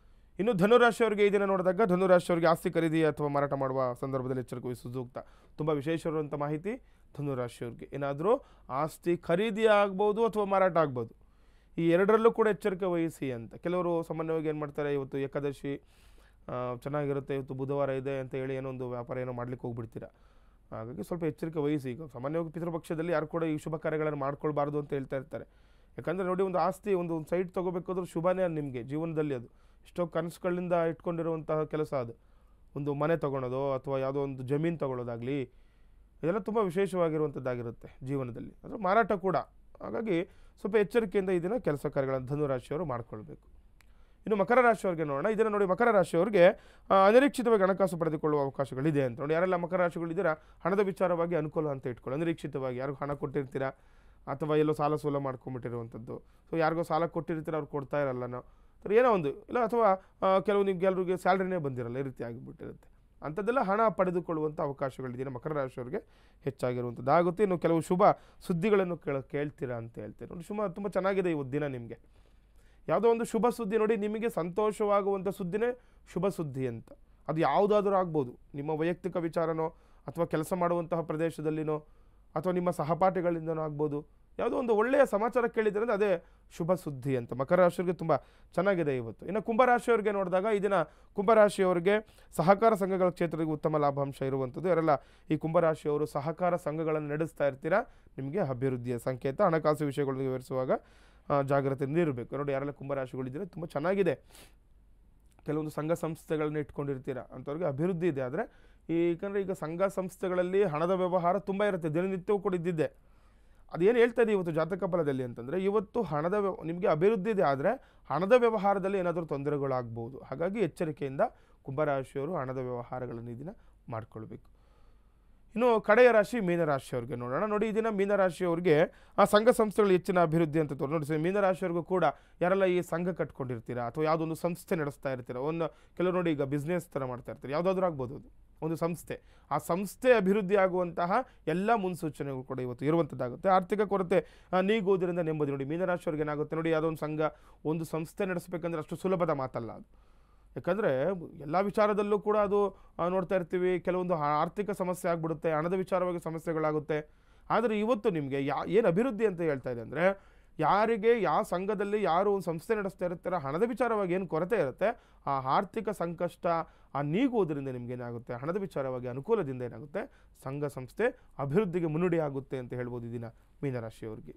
ಇನ್ನು ಧನುರಾಶಿಯವರಿಗೆ ಈ ದಿನ ನೋಡಿದಾಗ, ಧನುರಾಶಿಯವರಿಗೆ ಆಸ್ತಿ ಖರೀದಿ ಅಥವಾ ಮಾರಾಟ ಮಾಡುವ ಸಂದರ್ಭದಲ್ಲಿ ಎಚ್ಚರಿಕೆ ವಹಿಸುವುದು ಸೂಕ್ತ. ತುಂಬ ವಿಶೇಷವಾದಂಥ ಮಾಹಿತಿ ಧನುರಾಶಿಯವ್ರಿಗೆ. ಏನಾದರೂ ಆಸ್ತಿ ಖರೀದಿ ಆಗ್ಬೋದು ಅಥವಾ ಮಾರಾಟ ಆಗ್ಬೋದು, ಈ ಎರಡರಲ್ಲೂ ಕೂಡ ಎಚ್ಚರಿಕೆ ವಹಿಸಿ ಅಂತ. ಕೆಲವರು ಸಾಮಾನ್ಯವಾಗಿ ಏನು ಮಾಡ್ತಾರೆ, ಇವತ್ತು ಏಕಾದಶಿ ಚೆನ್ನಾಗಿರುತ್ತೆ, ಇವತ್ತು ಬುಧವಾರ ಇದೆ ಅಂತ ಹೇಳಿ ಏನೋ ಒಂದು ವ್ಯಾಪಾರ ಏನೋ ಮಾಡ್ಲಿಕ್ಕೆ ಹೋಗ್ಬಿಡ್ತೀರಾ. ಹಾಗಾಗಿ ಸ್ವಲ್ಪ ಎಚ್ಚರಿಕೆ ವಹಿಸಿ. ಈಗ ಸಾಮಾನ್ಯವಾಗಿ ಪಿತೃಪಕ್ಷದಲ್ಲಿ ಯಾರು ಕೂಡ ಈ ಶುಭ ಕಾರ್ಯಗಳನ್ನು ಮಾಡ್ಕೊಳ್ಬಾರ್ದು ಅಂತ ಹೇಳ್ತಾ ಇರ್ತಾರೆ. ಯಾಕಂದರೆ ನೋಡಿ, ಒಂದು ಆಸ್ತಿ ಒಂದು ಸೈಟ್ ತೊಗೋಬೇಕಾದ್ರೂ ಶುಭನೇ ನಿಮಗೆ ಜೀವನದಲ್ಲಿ. ಅದು ಎಷ್ಟೋ ಕನಸುಗಳಿಂದ ಇಟ್ಕೊಂಡಿರುವಂತಹ ಕೆಲಸ. ಅದು ಒಂದು ಮನೆ ತೊಗೊಳೋದು ಅಥವಾ ಯಾವುದೋ ಒಂದು ಜಮೀನು ತೊಗೊಳ್ಳೋದಾಗಲಿ, ಇದೆಲ್ಲ ತುಂಬ ವಿಶೇಷವಾಗಿರುವಂಥದ್ದಾಗಿರುತ್ತೆ ಜೀವನದಲ್ಲಿ. ಅದರ ಮಾರಾಟ ಕೂಡ. ಹಾಗಾಗಿ ಸ್ವಲ್ಪ ಎಚ್ಚರಿಕೆಯಿಂದ ಈ ದಿನ ಕೆಲಸ ಕಾರ್ಯಗಳನ್ನು ಧನುರಾಶಿಯವರು ಮಾಡ್ಕೊಳ್ಬೇಕು. ಇನ್ನು ಮಕರ ರಾಶಿಯವರಿಗೆ ನೋಡೋಣ. ಇದನ್ನು ನೋಡಿ, ಮಕರ ರಾಶಿಯವರಿಗೆ ಅನಿರೀಕ್ಷಿತವಾಗಿ ಹಣಕಾಸು ಪಡೆದುಕೊಳ್ಳುವ ಅವಕಾಶಗಳಿದೆ ಅಂತ ನೋಡಿ. ಯಾರೆಲ್ಲ ಮಕರ ರಾಶಿಗಳಿದ್ದೀರಾ, ಹಣದ ವಿಚಾರವಾಗಿ ಅನುಕೂಲ ಅಂತ ಇಟ್ಕೊಳ್ಳಿ. ಅನಿರೀಕ್ಷಿತವಾಗಿ ಯಾರಿಗೂ ಹಣ ಕೊಟ್ಟಿರ್ತೀರಾ ಅಥವಾ ಎಲ್ಲೋ ಸಾಲ ಸೂಲ ಮಾಡ್ಕೊಂಬಿಟ್ಟಿರುವಂಥದ್ದು. ಸೊ ಯಾರಿಗೋ ಸಾಲ ಕೊಟ್ಟಿರ್ತೀರ, ಅವ್ರು ಕೊಡ್ತಾ ಇರಲ್ಲ ನಾವು, ಏನೋ ಒಂದು ಇಲ್ಲ, ಅಥವಾ ಕೆಲವರಿಗೆ ಸ್ಯಾಲ್ರಿನೇ ಬಂದಿರಲ್ಲ, ಈ ರೀತಿ ಆಗಿಬಿಟ್ಟಿರುತ್ತೆ. ಅಂಥದ್ದೆಲ್ಲ ಹಣ ಪಡೆದುಕೊಳ್ಳುವಂಥ ಅವಕಾಶಗಳಿದೆ ಮಕರ ರಾಶಿಯವರಿಗೆ ಹೆಚ್ಚಾಗಿರುವಂಥದ್ದು ಆಗುತ್ತೆ. ಇನ್ನು ಕೆಲವು ಶುಭ ಸುದ್ದಿಗಳನ್ನು ಕೇಳ್ತೀರಾ ಅಂತ ಹೇಳ್ತೀರಿ ನೋಡಿ. ತುಂಬ ಚೆನ್ನಾಗಿದೆ ಇವತ್ತು ದಿನ ನಿಮಗೆ. ಯಾವುದೋ ಒಂದು ಶುಭ ಸುದ್ದಿ ನೋಡಿ, ನಿಮಗೆ ಸಂತೋಷವಾಗುವಂಥ ಸುದ್ದಿನೇ ಶುಭ ಸುದ್ದಿ ಅಂತ. ಅದು ಯಾವುದಾದ್ರೂ ಆಗ್ಬೋದು, ನಿಮ್ಮ ವೈಯಕ್ತಿಕ ವಿಚಾರನೋ ಅಥವಾ ಕೆಲಸ ಮಾಡುವಂತಹ ಪ್ರದೇಶದಲ್ಲಿನೋ ಅಥವಾ ನಿಮ್ಮ ಸಹಪಾಠಿಗಳಿಂದನೋ ಆಗ್ಬೋದು. ಯಾವುದೋ ಒಂದು ಒಳ್ಳೆಯ ಸಮಾಚಾರ ಕೇಳಿದರೆ ಅಂದರೆ ಅದೇ ಶುಭ ಸುದ್ದಿ ಅಂತ. ಮಕರ ರಾಶಿಯವರಿಗೆ ತುಂಬ ಚೆನ್ನಾಗಿದೆ ಇವತ್ತು. ಇನ್ನು ಕುಂಭರಾಶಿಯವರಿಗೆ ನೋಡಿದಾಗ, ಈ ದಿನ ಕುಂಭರಾಶಿಯವರಿಗೆ ಸಹಕಾರ ಸಂಘಗಳ ಕ್ಷೇತ್ರಕ್ಕೆ ಉತ್ತಮ ಲಾಭಾಂಶ ಇರುವಂಥದ್ದು. ಯಾರೆಲ್ಲ ಈ ಕುಂಭರಾಶಿಯವರು ಸಹಕಾರ ಸಂಘಗಳನ್ನು ನಡೆಸ್ತಾ ಇರ್ತೀರಾ, ನಿಮಗೆ ಅಭಿವೃದ್ಧಿಯ ಸಂಕೇತ. ಹಣಕಾಸು ವಿಷಯಗಳನ್ನು ವಿವರಿಸುವಾಗ ಜಾಗ್ರತೆಯಿಂದ ಇರಬೇಕು ನೋಡಿ. ಯಾರೆಲ್ಲ ಕುಂಭರಾಶಿಗಳಿದ್ದರೆ ತುಂಬ ಚೆನ್ನಾಗಿದೆ. ಕೆಲವೊಂದು ಸಂಘ ಸಂಸ್ಥೆಗಳನ್ನ ಇಟ್ಕೊಂಡಿರ್ತೀರ ಅಂಥವ್ರಿಗೆ ಅಭಿವೃದ್ಧಿ ಇದೆ. ಆದರೆ ಯಾಕಂದರೆ ಈಗ ಸಂಘ ಸಂಸ್ಥೆಗಳಲ್ಲಿ ಹಣದ ವ್ಯವಹಾರ ತುಂಬ ಇರುತ್ತೆ, ದಿನನಿತ್ಯವೂ ಕೂಡ ಇದ್ದಿದ್ದೆ. ಅದೇನು ಹೇಳ್ತಾ ಇದೆ ಇವತ್ತು ಜಾತಕ ಫಲದಲ್ಲಿ ಅಂತಂದರೆ, ಇವತ್ತು ನಿಮಗೆ ಅಭಿವೃದ್ಧಿ ಇದೆ, ಆದರೆ ಹಣದ ವ್ಯವಹಾರದಲ್ಲಿ ಏನಾದರೂ ತೊಂದರೆಗಳಾಗ್ಬೋದು. ಹಾಗಾಗಿ ಎಚ್ಚರಿಕೆಯಿಂದ ಕುಂಭರಾಶಿಯವರು ಹಣದ ವ್ಯವಹಾರಗಳನ್ನು ಈ ದಿನ ಮಾಡಿಕೊಳ್ಬೇಕು. ಇನ್ನು ಕಡೆಯ ರಾಶಿ ಮೀನರಾಶಿಯವರಿಗೆ ನೋಡೋಣ. ನೋಡಿ, ಈ ದಿನ ಮೀನರಾಶಿಯವರಿಗೆ ಆ ಸಂಘ ಸಂಸ್ಥೆಗಳು ಹೆಚ್ಚಿನ ಅಭಿವೃದ್ಧಿ ಅಂತ ನೋಡಿ. ಮೀನರಾಶಿಯವರಿಗೂ ಕೂಡ ಯಾರೆಲ್ಲ ಈ ಸಂಘ ಕಟ್ಕೊಂಡಿರ್ತೀರಾ ಅಥವಾ ಯಾವುದೊಂದು ಸಂಸ್ಥೆ ನಡೆಸ್ತಾ ಇರ್ತೀರ, ಕೆಲವರು ನೋಡಿ ಈಗ ಬಿಸ್ನೆಸ್ ಥರ ಮಾಡ್ತಾ ಇರ್ತೀರಿ, ಯಾವುದಾದ್ರೂ ಆಗ್ಬೋದು ಅದು ಒಂದು ಸಂಸ್ಥೆ. ಆ ಸಂಸ್ಥೆ ಅಭಿವೃದ್ಧಿ ಆಗುವಂತಹ ಎಲ್ಲ ಮುನ್ಸೂಚನೆಗಳು ಕೂಡ ಇವತ್ತು ಇರುವಂಥದ್ದಾಗುತ್ತೆ. ಆರ್ಥಿಕ ಕೊರತೆ ನೀಗುವುದರಿಂದ ನೆಮ್ಮದಿ ನೋಡಿ. ಮೀನರಾಶಿಯವರಿಗೆ ಏನಾಗುತ್ತೆ ನೋಡಿ, ಯಾವುದೋ ಒಂದು ಸಂಘ ಒಂದು ಸಂಸ್ಥೆ ನಡೆಸಬೇಕಂದ್ರೆ ಅಷ್ಟು ಸುಲಭದ ಮಾತಲ್ಲ ಅದು. ಯಾಕಂದರೆ ಎಲ್ಲ ವಿಚಾರದಲ್ಲೂ ಕೂಡ ಅದು ನೋಡ್ತಾ ಇರ್ತೀವಿ, ಕೆಲವೊಂದು ಆರ್ಥಿಕ ಸಮಸ್ಯೆ ಆಗ್ಬಿಡುತ್ತೆ, ಹಣದ ವಿಚಾರವಾಗಿ ಸಮಸ್ಯೆಗಳಾಗುತ್ತೆ. ಆದರೆ ಇವತ್ತು ನಿಮಗೆ ಏನು ಅಭಿವೃದ್ಧಿ ಅಂತ ಹೇಳ್ತಾ ಇದೆ ಅಂದರೆ, ಯಾರಿಗೆ ಯಾವ ಸಂಘದಲ್ಲಿ ಯಾರು ಒಂದು ಸಂಸ್ಥೆ ನಡೆಸ್ತಾ ಇರ್ತಾರೆ, ಹಣದ ವಿಚಾರವಾಗಿ ಏನು ಕೊರತೆ ಇರುತ್ತೆ, ಆ ಆರ್ಥಿಕ ಸಂಕಷ್ಟ ನೀಗುವುದರಿಂದ ನಿಮಗೇನಾಗುತ್ತೆ, ಹಣದ ವಿಚಾರವಾಗಿ ಅನುಕೂಲದಿಂದ ಏನಾಗುತ್ತೆ, ಸಂಘ ಸಂಸ್ಥೆ ಅಭಿವೃದ್ಧಿಗೆ ಮುನ್ನುಡಿ ಆಗುತ್ತೆ ಅಂತ ಹೇಳ್ಬೋದು ಈ ದಿನ ಮೀನರಾಶಿಯವರಿಗೆ.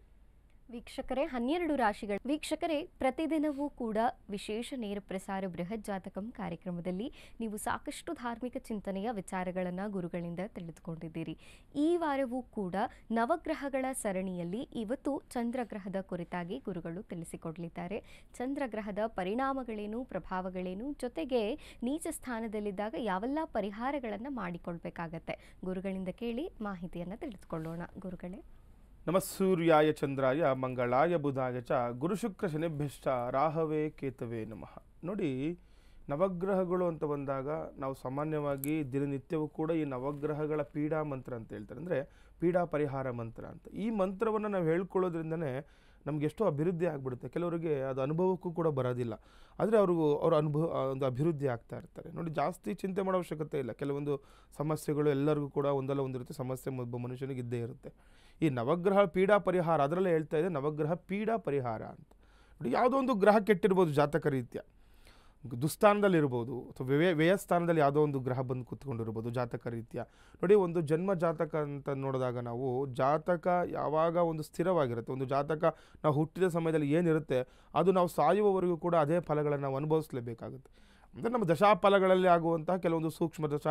ವೀಕ್ಷಕರೇ, ಪ್ರತಿದಿನವೂ ಕೂಡ ವಿಶೇಷ ನೇರ ಪ್ರಸಾರ ಬೃಹತ್ ಜಾತಕಂ ಕಾರ್ಯಕ್ರಮದಲ್ಲಿ ನೀವು ಸಾಕಷ್ಟು ಧಾರ್ಮಿಕ ಚಿಂತನೆಯ ವಿಚಾರಗಳನ್ನು ಗುರುಗಳಿಂದ ತಿಳಿದುಕೊಂಡಿದ್ದೀರಿ. ಈ ವಾರವೂ ಕೂಡ ನವಗ್ರಹಗಳ ಸರಣಿಯಲ್ಲಿ ಇವತ್ತು ಚಂದ್ರಗ್ರಹದ ಕುರಿತಾಗಿ ಗುರುಗಳು ತಿಳಿಸಿಕೊಡಲಿದ್ದಾರೆ. ಚಂದ್ರಗ್ರಹದ ಪರಿಣಾಮಗಳೇನು, ಪ್ರಭಾವಗಳೇನು, ಜೊತೆಗೆ ನೀಚ ಸ್ಥಾನದಲ್ಲಿದ್ದಾಗ ಯಾವೆಲ್ಲ ಪರಿಹಾರಗಳನ್ನು ಮಾಡಿಕೊಳ್ಬೇಕಾಗತ್ತೆ, ಗುರುಗಳಿಂದ ಕೇಳಿ ಮಾಹಿತಿಯನ್ನು ತಿಳಿದುಕೊಳ್ಳೋಣ. ಗುರುಗಳೇ, ನಮಸ್ಸೂರ್ಯಾಯ ಚಂದ್ರಾಯ ಮಂಗಳಾಯ ಬುಧಾಯ ಚ ಗುರುಶುಕ್ರ ಶನಿಭ್ಯಶ್ಚ ರಾಹವೇ ಕೇತವೇ ನಮಃ. ನೋಡಿ, ನವಗ್ರಹಗಳು ಅಂತ ಬಂದಾಗ ನಾವು ಸಾಮಾನ್ಯವಾಗಿ ದಿನನಿತ್ಯವೂ ಕೂಡ ಈ ನವಗ್ರಹಗಳ ಪೀಡಾ ಮಂತ್ರ ಅಂತ ಹೇಳ್ತಾರೆ, ಅಂದರೆ ಪೀಡಾ ಪರಿಹಾರ ಮಂತ್ರ ಅಂತ. ಈ ಮಂತ್ರವನ್ನು ನಾವು ಹೇಳ್ಕೊಳ್ಳೋದ್ರಿಂದನೇ ನಮ್ಗೆ ಎಷ್ಟೋ ಅಭಿವೃದ್ಧಿ ಆಗಿಬಿಡುತ್ತೆ. ಕೆಲವರಿಗೆ ಅದು ಅನುಭವಕ್ಕೂ ಕೂಡ ಬರೋದಿಲ್ಲ, ಆದರೆ ಅವ್ರ ಒಂದು ಅಭಿವೃದ್ಧಿ ಆಗ್ತಾ ಇರ್ತಾರೆ ನೋಡಿ. ಜಾಸ್ತಿ ಚಿಂತೆ ಮಾಡೋ ಅವಶ್ಯಕತೆ ಇಲ್ಲ. ಕೆಲವೊಂದು ಸಮಸ್ಯೆಗಳು ಎಲ್ಲರಿಗೂ ಕೂಡ ಒಂದಲ್ಲ ಒಂದು ರೀತಿ ಸಮಸ್ಯೆ ಒಬ್ಬ ಮನುಷ್ಯನಿಗೆ ಇದ್ದೇ ಇರುತ್ತೆ. ಈ ನವಗ್ರಹ ಪೀಡಾ ಪರಿಹಾರ ಅದರಲ್ಲೇ ಹೇಳ್ತಾ ಇದೆ, ನವಗ್ರಹ ಪೀಡಾ ಪರಿಹಾರ ಅಂತ ನೋಡಿ. ಯಾವುದೋ ಒಂದು ಗ್ರಹ ಕೆಟ್ಟಿರ್ಬೋದು ಜಾತಕ ರೀತ್ಯ, ದುಸ್ಥಾನದಲ್ಲಿರ್ಬೋದು ಅಥವಾ ವ್ಯಯಸ್ಥಾನದಲ್ಲಿ ಯಾವುದೋ ಒಂದು ಗ್ರಹ ಬಂದು ಕೂತ್ಕೊಂಡಿರ್ಬೋದು ಜಾತಕ ರೀತ್ಯ ನೋಡಿ. ಒಂದು ಜನ್ಮ ಜಾತಕ ಅಂತ ನೋಡಿದಾಗ ನಾವು ಜಾತಕ ಯಾವಾಗ ಒಂದು ಸ್ಥಿರವಾಗಿರುತ್ತೆ, ಒಂದು ಜಾತಕ ನಾವು ಹುಟ್ಟಿದ ಸಮಯದಲ್ಲಿ ಏನಿರುತ್ತೆ ಅದು ನಾವು ಸಾಯುವವರೆಗೂ ಕೂಡ ಅದೇ ಫಲಗಳನ್ನು ನಾವು ಅನುಭವಿಸಲೇಬೇಕಾಗುತ್ತೆ. ಅಂದರೆ ನಮ್ಮ ದಶಾಫಲಗಳಲ್ಲಿ ಆಗುವಂತಹ ಕೆಲವೊಂದು ಸೂಕ್ಷ್ಮ ದಶ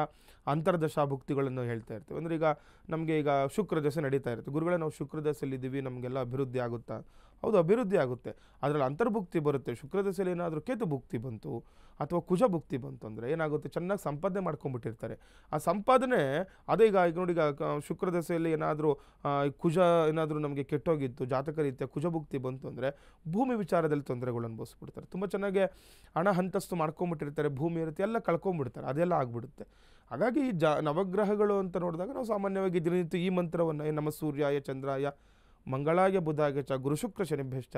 ಅಂತರ್ದಶಾ ಭುಕ್ತಿಗಳನ್ನು ಹೇಳ್ತಾ ಇರ್ತೀವಿ. ಅಂದರೆ ಈಗ ನಮಗೆ ಈಗ ಶುಕ್ರ ದಶೆ ನಡೀತಾ ಇರುತ್ತೆ, ಗುರುಗಳೇ ನಾವು ಶುಕ್ರ ದಶೆಯಲ್ಲಿದ್ದೀವಿ, ನಮಗೆಲ್ಲ ಅಭಿವೃದ್ಧಿ ಆಗುತ್ತಾ? ಹೌದು, ಅಭಿವೃದ್ಧಿ ಆಗುತ್ತೆ. ಅದರಲ್ಲಿ ಅಂತರ್ಭುಕ್ತಿ ಬರುತ್ತೆ. ಶುಕ್ರ ದಶೆಯಲ್ಲಿ ಏನಾದರೂ ಕೇತು ಭುಕ್ತಿ ಬಂತು ಅಥವಾ ಕುಜ ಭುಕ್ತಿ ಬಂತು ಅಂದರೆ ಏನಾಗುತ್ತೆ, ಚೆನ್ನಾಗಿ ಸಂಪಾದನೆ ಮಾಡ್ಕೊಂಡ್ಬಿಟ್ಟಿರ್ತಾರೆ. ಆ ಸಂಪಾದನೆ ಅದೇ ಈಗ ಈಗ ನೋಡಿ, ಈಗ ಶುಕ್ರ ದಶೆಯಲ್ಲಿ ಏನಾದರೂ ಕುಜ ಏನಾದರೂ ನಮಗೆ ಕೆಟ್ಟೋಗಿತ್ತು, ಜಾತಕ ರೀತಿಯ ಕುಜ ಭುಕ್ತಿ ಬಂತು ಅಂದರೆ ಭೂಮಿ ವಿಚಾರದಲ್ಲಿ ತೊಂದರೆಗಳು ಅನುಭವಿಸ್ಬಿಡ್ತಾರೆ. ತುಂಬ ಚೆನ್ನಾಗಿ ಹಣ ಹಂತಸ್ತು ಮಾಡ್ಕೊಂಬಿಟ್ಟಿರ್ತಾರೆ, ಭೂಮಿ ಇರುತ್ತೆ ಎಲ್ಲ ಕಳ್ಕೊಂಡ್ಬಿಡ್ತಾರೆ, ಅದೆಲ್ಲ ಆಗ್ಬಿಡುತ್ತೆ. ಹಾಗಾಗಿ ಈ ನವಗ್ರಹಗಳು ಅಂತ ನೋಡಿದಾಗ ನಾವು ಸಾಮಾನ್ಯವಾಗಿ ದಿನನಿತ್ಯ ಈ ಮಂತ್ರವನ್ನು ನಮ್ಮ ಸೂರ್ಯಾಯ ಚಂದ್ರಾಯ ಮಂಗಳಾಯ ಬುಧಾಯ ಚ ಗುರು ಶುಕ್ರ ಶನಿಭ್ಯಶ್ಚ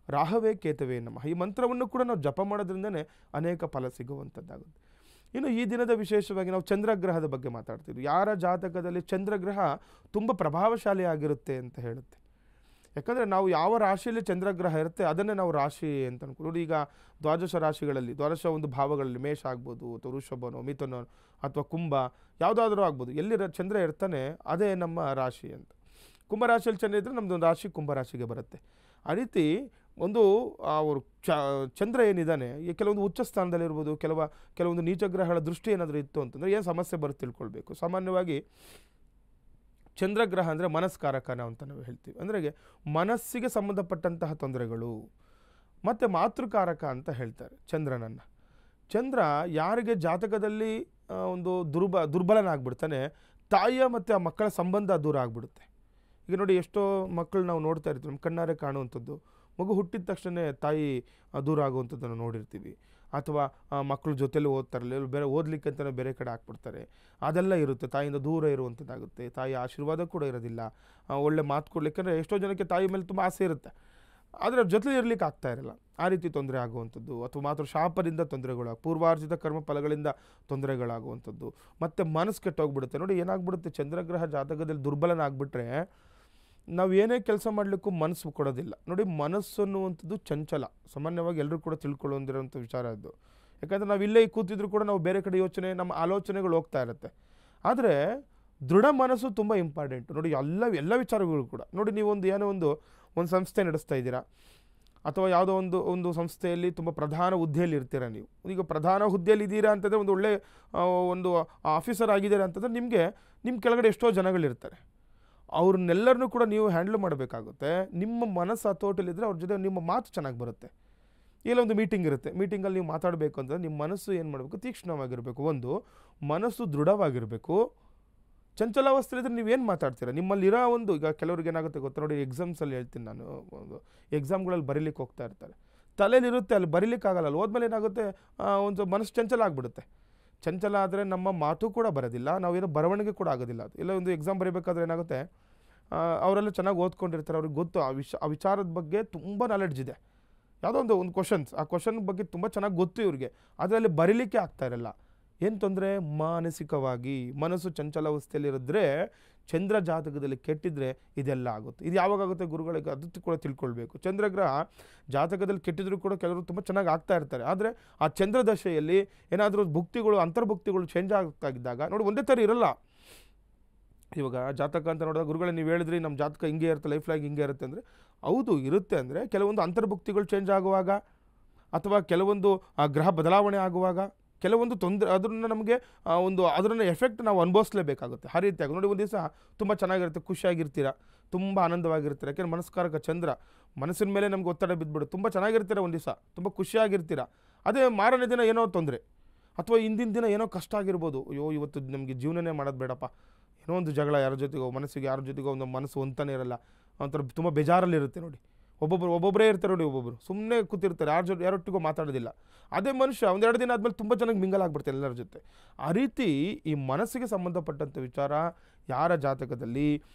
ರಾಹವೇ ಕೇತವೇ ನಮಃ, ಈ ಮಂತ್ರವನ್ನು ಕೂಡ ನಾವು ಜಪ ಮಾಡೋದ್ರಿಂದನೇ ಅನೇಕ ಫಲ ಸಿಗುವಂಥದ್ದಾಗುತ್ತೆ. ಇನ್ನು ಈ ದಿನದ ವಿಶೇಷವಾಗಿ ನಾವು ಚಂದ್ರಗ್ರಹದ ಬಗ್ಗೆ ಮಾತಾಡ್ತೀವಿ. ಯಾರ ಜಾತಕದಲ್ಲಿ ಚಂದ್ರಗ್ರಹ ತುಂಬ ಪ್ರಭಾವಶಾಲಿ ಆಗಿರುತ್ತೆ ಅಂತ ಹೇಳುತ್ತೆ. ಯಾಕಂದರೆ ನಾವು ಯಾವ ರಾಶಿಯಲ್ಲಿ ಚಂದ್ರಗ್ರಹ ಇರುತ್ತೆ ಅದನ್ನೇ ನಾವು ರಾಶಿ ಅಂತ ಅನ್ಕೊಂಡು ನೋಡಿ. ಈಗ ದ್ವಾದಶ ರಾಶಿಗಳಲ್ಲಿ ದ್ವಾದಶ ಒಂದು ಭಾವಗಳಲ್ಲಿ ಮೇಷ ಆಗ್ಬೋದು ಅಥವಾ ವೃಷಭನೋ ಮಿಥುನೋ ಅಥವಾ ಕುಂಭ ಯಾವುದಾದ್ರೂ ಆಗ್ಬೋದು, ಎಲ್ಲಿ ಚಂದ್ರ ಇರ್ತಾನೆ ಅದೇ ನಮ್ಮ ರಾಶಿ ಅಂತ. ಕುಂಭರಾಶಿಯಲ್ಲಿ ಚಂದ್ರ ಇದ್ದರೆ ನಮ್ಮದೊಂದು ರಾಶಿ ಕುಂಭರಾಶಿಗೆ ಬರುತ್ತೆ. ಆ ರೀತಿ ಒಂದು ಅವರು ಚಂದ್ರ ಏನಿದ್ದಾನೆ ಕೆಲವೊಂದು ಉಚ್ಚ ಸ್ಥಾನದಲ್ಲಿರ್ಬೋದು, ಕೆಲವೊಂದು ನೀಚಗ್ರಹಗಳ ದೃಷ್ಟಿ ಏನಾದರೂ ಇತ್ತು ಅಂತಂದರೆ ಏನು ಸಮಸ್ಯೆ ಬರುತ್ತೆ ತಿಳ್ಕೊಳ್ಬೇಕು. ಸಾಮಾನ್ಯವಾಗಿ ಚಂದ್ರಗ್ರಹ ಅಂದರೆ ಮನಸ್ಕಾರಕನ ಅಂತ ನಾವು ಹೇಳ್ತೀವಿ. ಅಂದರೆ ಮನಸ್ಸಿಗೆ ಸಂಬಂಧಪಟ್ಟಂತಹ ತೊಂದರೆಗಳು ಮತ್ತು ಮಾತೃಕಾರಕ ಅಂತ ಹೇಳ್ತಾರೆ ಚಂದ್ರನನ್ನು. ಚಂದ್ರ ಯಾರಿಗೆ ಜಾತಕದಲ್ಲಿ ಒಂದು ದುರ್ಬಲನಾಗ್ಬಿಡ್ತಾನೆ, ತಾಯಿಯ ಮತ್ತು ಆ ಮಕ್ಕಳ ಸಂಬಂಧ ದೂರ ಆಗಿಬಿಡುತ್ತೆ. ಈಗ ನೋಡಿ, ಎಷ್ಟೋ ಮಕ್ಕಳು ನಾವು ನೋಡ್ತಾ ಇರ್ತೀವಿ, ನಮ್ಮ ಕಣ್ಣಾರೆ ಕಾಣುವಂಥದ್ದು. ಮಗು ಹುಟ್ಟಿದ ತಕ್ಷಣ ತಾಯಿ ದೂರ ಆಗುವಂಥದ್ದನ್ನು ನೋಡಿರ್ತೀವಿ. ಅಥವಾ ಮಕ್ಕಳು ಜೊತೆಲಿ ಓದ್ತಾರಲ್ಲ, ಬೇರೆ ಓದಲಿಕ್ಕೆ ಅಂತಲೇ ಬೇರೆ ಕಡೆ ಹಾಕ್ಬಿಡ್ತಾರೆ, ಅದೆಲ್ಲ ಇರುತ್ತೆ. ತಾಯಿಯಿಂದ ದೂರ ಇರುವಂಥದ್ದಾಗುತ್ತೆ. ತಾಯಿ ಆಶೀರ್ವಾದ ಕೂಡ ಇರೋದಿಲ್ಲ, ಒಳ್ಳೆ ಮಾತು ಕೊಡ್ಲಿಕ್ಕೆ. ಅಂದರೆ ಎಷ್ಟೋ ಜನಕ್ಕೆ ತಾಯಿ ಮೇಲೆ ತುಂಬ ಆಸೆ ಇರುತ್ತೆ, ಆದರೆ ಅವ್ರ ಜೊತೆ ಇರಲಿಕ್ಕೆ ಆಗ್ತಾ ಇರಲ್ಲ. ಆ ರೀತಿ ತೊಂದರೆ ಆಗುವಂಥದ್ದು, ಅಥವಾ ಮಾತ್ರ ಶಾಪದಿಂದ ತೊಂದರೆಗಳು, ಪೂರ್ವಾರ್ಜಿತ ಕರ್ಮ ಫಲಗಳಿಂದ ತೊಂದರೆಗಳಾಗುವಂಥದ್ದು, ಮತ್ತು ಮನಸ್ಸು ಕೆಟ್ಟೋಗ್ಬಿಡುತ್ತೆ. ನೋಡಿ, ಏನಾಗ್ಬಿಡುತ್ತೆ, ಚಂದ್ರಗ್ರಹ ಜಾತಕದಲ್ಲಿ ದುರ್ಬಲನಾಗ್ಬಿಟ್ರೆ ನಾವು ಏನೇ ಕೆಲಸ ಮಾಡಲಿಕ್ಕೂ ಮನಸ್ಸು ಕೊಡೋದಿಲ್ಲ. ನೋಡಿ, ಮನಸ್ಸು ಅನ್ನುವಂಥದ್ದು ಚಂಚಲ, ಸಾಮಾನ್ಯವಾಗಿ ಎಲ್ಲರೂ ಕೂಡ ತಿಳ್ಕೊಳ್ಳೋದಿರೋಂಥ ವಿಚಾರ ಅದು. ಯಾಕಂದರೆ ನಾವು ಇಲ್ಲೇ ಕೂತಿದ್ರು ಕೂಡ ನಾವು ಬೇರೆ ಕಡೆ ಯೋಚನೆ, ನಮ್ಮ ಆಲೋಚನೆಗಳು ಹೋಗ್ತಾ ಇರುತ್ತೆ. ಆದರೆ ದೃಢ ಮನಸ್ಸು ತುಂಬ ಇಂಪಾರ್ಟೆಂಟ್. ನೋಡಿ, ಎಲ್ಲ ವಿಚಾರಗಳು ಕೂಡ ನೋಡಿ, ನೀವೊಂದು ಏನೋ ಒಂದು ಸಂಸ್ಥೆ ನಡೆಸ್ತಾ ಇದ್ದೀರಾ, ಅಥವಾ ಯಾವುದೋ ಒಂದು ಸಂಸ್ಥೆಯಲ್ಲಿ ತುಂಬ ಪ್ರಧಾನ ಹುದ್ದೆಯಲ್ಲಿ ಇರ್ತೀರ. ನೀವು ಈಗ ಪ್ರಧಾನ ಹುದ್ದೆಯಲ್ಲಿ ಇದ್ದೀರಾ ಅಂತಂದರೆ ಒಂದು ಒಳ್ಳೆ ಒಂದು ಆಫೀಸರ್ ಆಗಿದ್ದೀರಾ ಅಂತಂದರೆ ನಿಮ್ಮ ಕೆಳಗಡೆ ಎಷ್ಟೋ ಜನಗಳಿರ್ತಾರೆ. ಅವ್ರನ್ನೆಲ್ಲರನ್ನೂ ಕೂಡ ನೀವು ಹ್ಯಾಂಡಲ್ ಮಾಡಬೇಕಾಗುತ್ತೆ. ನಿಮ್ಮ ಮನಸ್ಸು ಹತೋಟಿಲಿದ್ದರೆ ಅವ್ರ ಜೊತೆ ನಿಮ್ಮ ಮಾತು ಚೆನ್ನಾಗಿ ಬರುತ್ತೆ. ಇಲ್ಲ ಒಂದು ಮೀಟಿಂಗ್ ಇರುತ್ತೆ, ಮೀಟಿಂಗಲ್ಲಿ ನೀವು ಮಾತಾಡಬೇಕು ಅಂದರೆ ನಿಮ್ಮ ಮನಸ್ಸು ಏನು ಮಾಡಬೇಕು, ತೀಕ್ಷ್ಣವಾಗಿರಬೇಕು. ಒಂದು ಮನಸ್ಸು ದೃಢವಾಗಿರಬೇಕು. ಚಂಚಲಾವಸ್ಥೆಲಿದ್ರೆ ನೀವೇನು ಮಾತಾಡ್ತೀರಾ, ನಿಮ್ಮಲ್ಲಿರೋ ಒಂದು ಈಗ ಕೆಲವ್ರಿಗೆ ಏನಾಗುತ್ತೆ ಗೊತ್ತಾ ನೋಡಿ, ಎಕ್ಸಾಮ್ಸಲ್ಲಿ ಹೇಳ್ತೀನಿ ನಾನು, ಒಂದು ಎಕ್ಸಾಮ್ಗಳಲ್ಲಿ ಬರೀಲಿಕ್ಕೆ ಹೋಗ್ತಾ ಇರ್ತಾರೆ, ತಲೆಯಲ್ಲಿರುತ್ತೆ, ಅಲ್ಲಿ ಬರೀಲಿಕ್ಕಾಗಲ್ಲ. ಅಲ್ಲಿ ಹೋದ್ಮೇಲೆ ಏನಾಗುತ್ತೆ, ಒಂದು ಮನಸ್ಸು ಚಂಚಲ ಆಗಿಬಿಡುತ್ತೆ. ಚಂಚಲ ಆದರೆ ನಮ್ಮ ಮಾತು ಕೂಡ ಬರೋದಿಲ್ಲ, ನಾವೇನೋ ಬರವಣಿಗೆ ಕೂಡ ಆಗೋದಿಲ್ಲ. ಅದು ಇಲ್ಲ ಒಂದು ಎಕ್ಸಾಮ್ ಬರೀಬೇಕಾದ್ರೆ ಏನಾಗುತ್ತೆ, ಅವರೆಲ್ಲ ಚೆನ್ನಾಗಿ ಓದ್ಕೊಂಡಿರ್ತಾರೆ, ಅವ್ರಿಗೆ ಗೊತ್ತು ಆ ವಿಚಾರದ ಬಗ್ಗೆ ತುಂಬ ನಾಲೆಡ್ಜ್ ಇದೆ. ಯಾವುದೋ ಒಂದು ಕ್ವಶನ್ಸ್, ಆ ಕ್ವಶನ್ ಬಗ್ಗೆ ತುಂಬ ಚೆನ್ನಾಗಿ ಗೊತ್ತು ಇವ್ರಿಗೆ, ಅದರಲ್ಲಿ ಬರೀಲಿಕ್ಕೆ ಆಗ್ತಾ ಇರಲ್ಲ. ಏನು ತೊಂದರೆ, ಮಾನಸಿಕವಾಗಿ ಮನಸ್ಸು ಚಂಚಲಾವಸ್ಥೆಯಲ್ಲಿರಿದ್ರೆ, ಚಂದ್ರ ಜಾತಕದಲ್ಲಿ ಕೆಟ್ಟಿದ್ರೆ ಇದೆಲ್ಲ ಆಗುತ್ತೆ. ಇದು ಯಾವಾಗುತ್ತೆ ಗುರುಗಳಿಗೆ ಅದು ಕೂಡ ತಿಳ್ಕೊಳ್ಬೇಕು. ಚಂದ್ರಗ್ರಹ ಜಾತಕದಲ್ಲಿ ಕೆಟ್ಟಿದ್ರು ಕೂಡ ಕೆಲವರು ತುಂಬ ಚೆನ್ನಾಗಿ ಆಗ್ತಾ ಇರ್ತಾರೆ. ಆದರೆ ಆ ಚಂದ್ರ ದಶೆಯಲ್ಲಿ ಏನಾದರೂ ಭುಕ್ತಿಗಳು ಅಂತರ್ಭುಕ್ತಿಗಳು ಚೇಂಜ್ ಆಗ್ತಾ ಇದ್ದಾಗ ನೋಡಿ, ಒಂದೇ ಥರ ಇರಲ್ಲ. ಇವಾಗ ಜಾತಕ ಅಂತ ನೋಡಿದಾಗ ಗುರುಗಳೇ ನೀವು ಹೇಳಿದ್ರಿ ನಮ್ಮ ಜಾತಕ ಹಿಂಗೆ ಇರುತ್ತೆ, ಲೈಫ್ ಲಾಗ್ ಹಿಂಗೆ ಇರುತ್ತೆ ಅಂದರೆ ಹೌದು ಇರುತ್ತೆ. ಅಂದರೆ ಕೆಲವೊಂದು ಅಂತರ್ಭುಕ್ತಿಗಳು ಚೇಂಜ್ ಆಗುವಾಗ, ಅಥವಾ ಕೆಲವೊಂದು ಗ್ರಹ ಬದಲಾವಣೆ ಆಗುವಾಗ, ಕೆಲವೊಂದು ತೊಂದರೆ ಅದನ್ನು ನಮಗೆ ಅದನ್ನು ಎಫೆಕ್ಟ್ ನಾವು ಅನುಭವಿಸಲೇಬೇಕಾಗುತ್ತೆ. ಆ ರೀತಿಯಾಗಿ ನೋಡಿ, ಒಂದು ದಿವಸ ತುಂಬ ಚೆನ್ನಾಗಿರುತ್ತೆ, ಖುಷಿಯಾಗಿರ್ತೀರ, ತುಂಬ ಆನಂದವಾಗಿರ್ತೀರ. ಯಾಕೆಂದರೆ ಮನಸ್ಕಾರಕ ಚಂದ್ರ, ಮನಸ್ಸಿನ ಮೇಲೆ ನಮ್ಗೆ ಒತ್ತಡ ಬಿದ್ದುಬಿಡು, ತುಂಬ ಚೆನ್ನಾಗಿರ್ತೀರ, ಒಂದು ದಿವಸ ತುಂಬ ಖುಷಿಯಾಗಿರ್ತೀರ. ಅದೇ ಮಾರನೇ ದಿನ ಏನೋ ತೊಂದರೆ, ಅಥವಾ ಹಿಂದಿನ ದಿನ ಏನೋ ಕಷ್ಟ ಆಗಿರ್ಬೋದು, ಅಯ್ಯೋ ಇವತ್ತು ನಮಗೆ ಜೀವನನೇ ಮಾಡೋದು ಬೇಡಪ್ಪ, ಏನೋ ಒಂದು ಜಗಳ, ಯಾರ ಜೊತೆಗೋ ಮನಸ್ಸಿಗೆ ಯಾರ ಜೊತೆಗೋ ಒಂದು ಮನಸ್ಸು ಒಂತಾನೆ ಇರಲ್ಲ, ಒಂಥರ ತುಂಬ ಬೇಜಾರಲ್ಲಿರುತ್ತೆ. ನೋಡಿ, ಒಬ್ಬೊಬ್ಬರೇ ಇರ್ತಾರೆ, ನೋಡಿ ಒಬ್ಬೊಬ್ಬರು ಸುಮ್ಮನೆ ಕೂತಿರ್ತಾರೆ, ಯಾರೊಟ್ಟಿಗೂ ಮಾತಾಡೋದಿಲ್ಲ. ಅದೇ ಮನುಷ್ಯ ಒಂದೆರಡು ದಿನ ಆದಮೇಲೆ ತುಂಬ ಚೆನ್ನಾಗಿ ಮಿಂಗಲ್ ಆಗಿಬಿಡ್ತಾರೆ ಎಲ್ಲರ ಜೊತೆ. ಆ ರೀತಿ ಈ ಮನಸ್ಸಿಗೆ ಸಂಬಂಧಪಟ್ಟಂಥ ವಿಚಾರ ಯಾರ ಜಾತಕದಲ್ಲಿ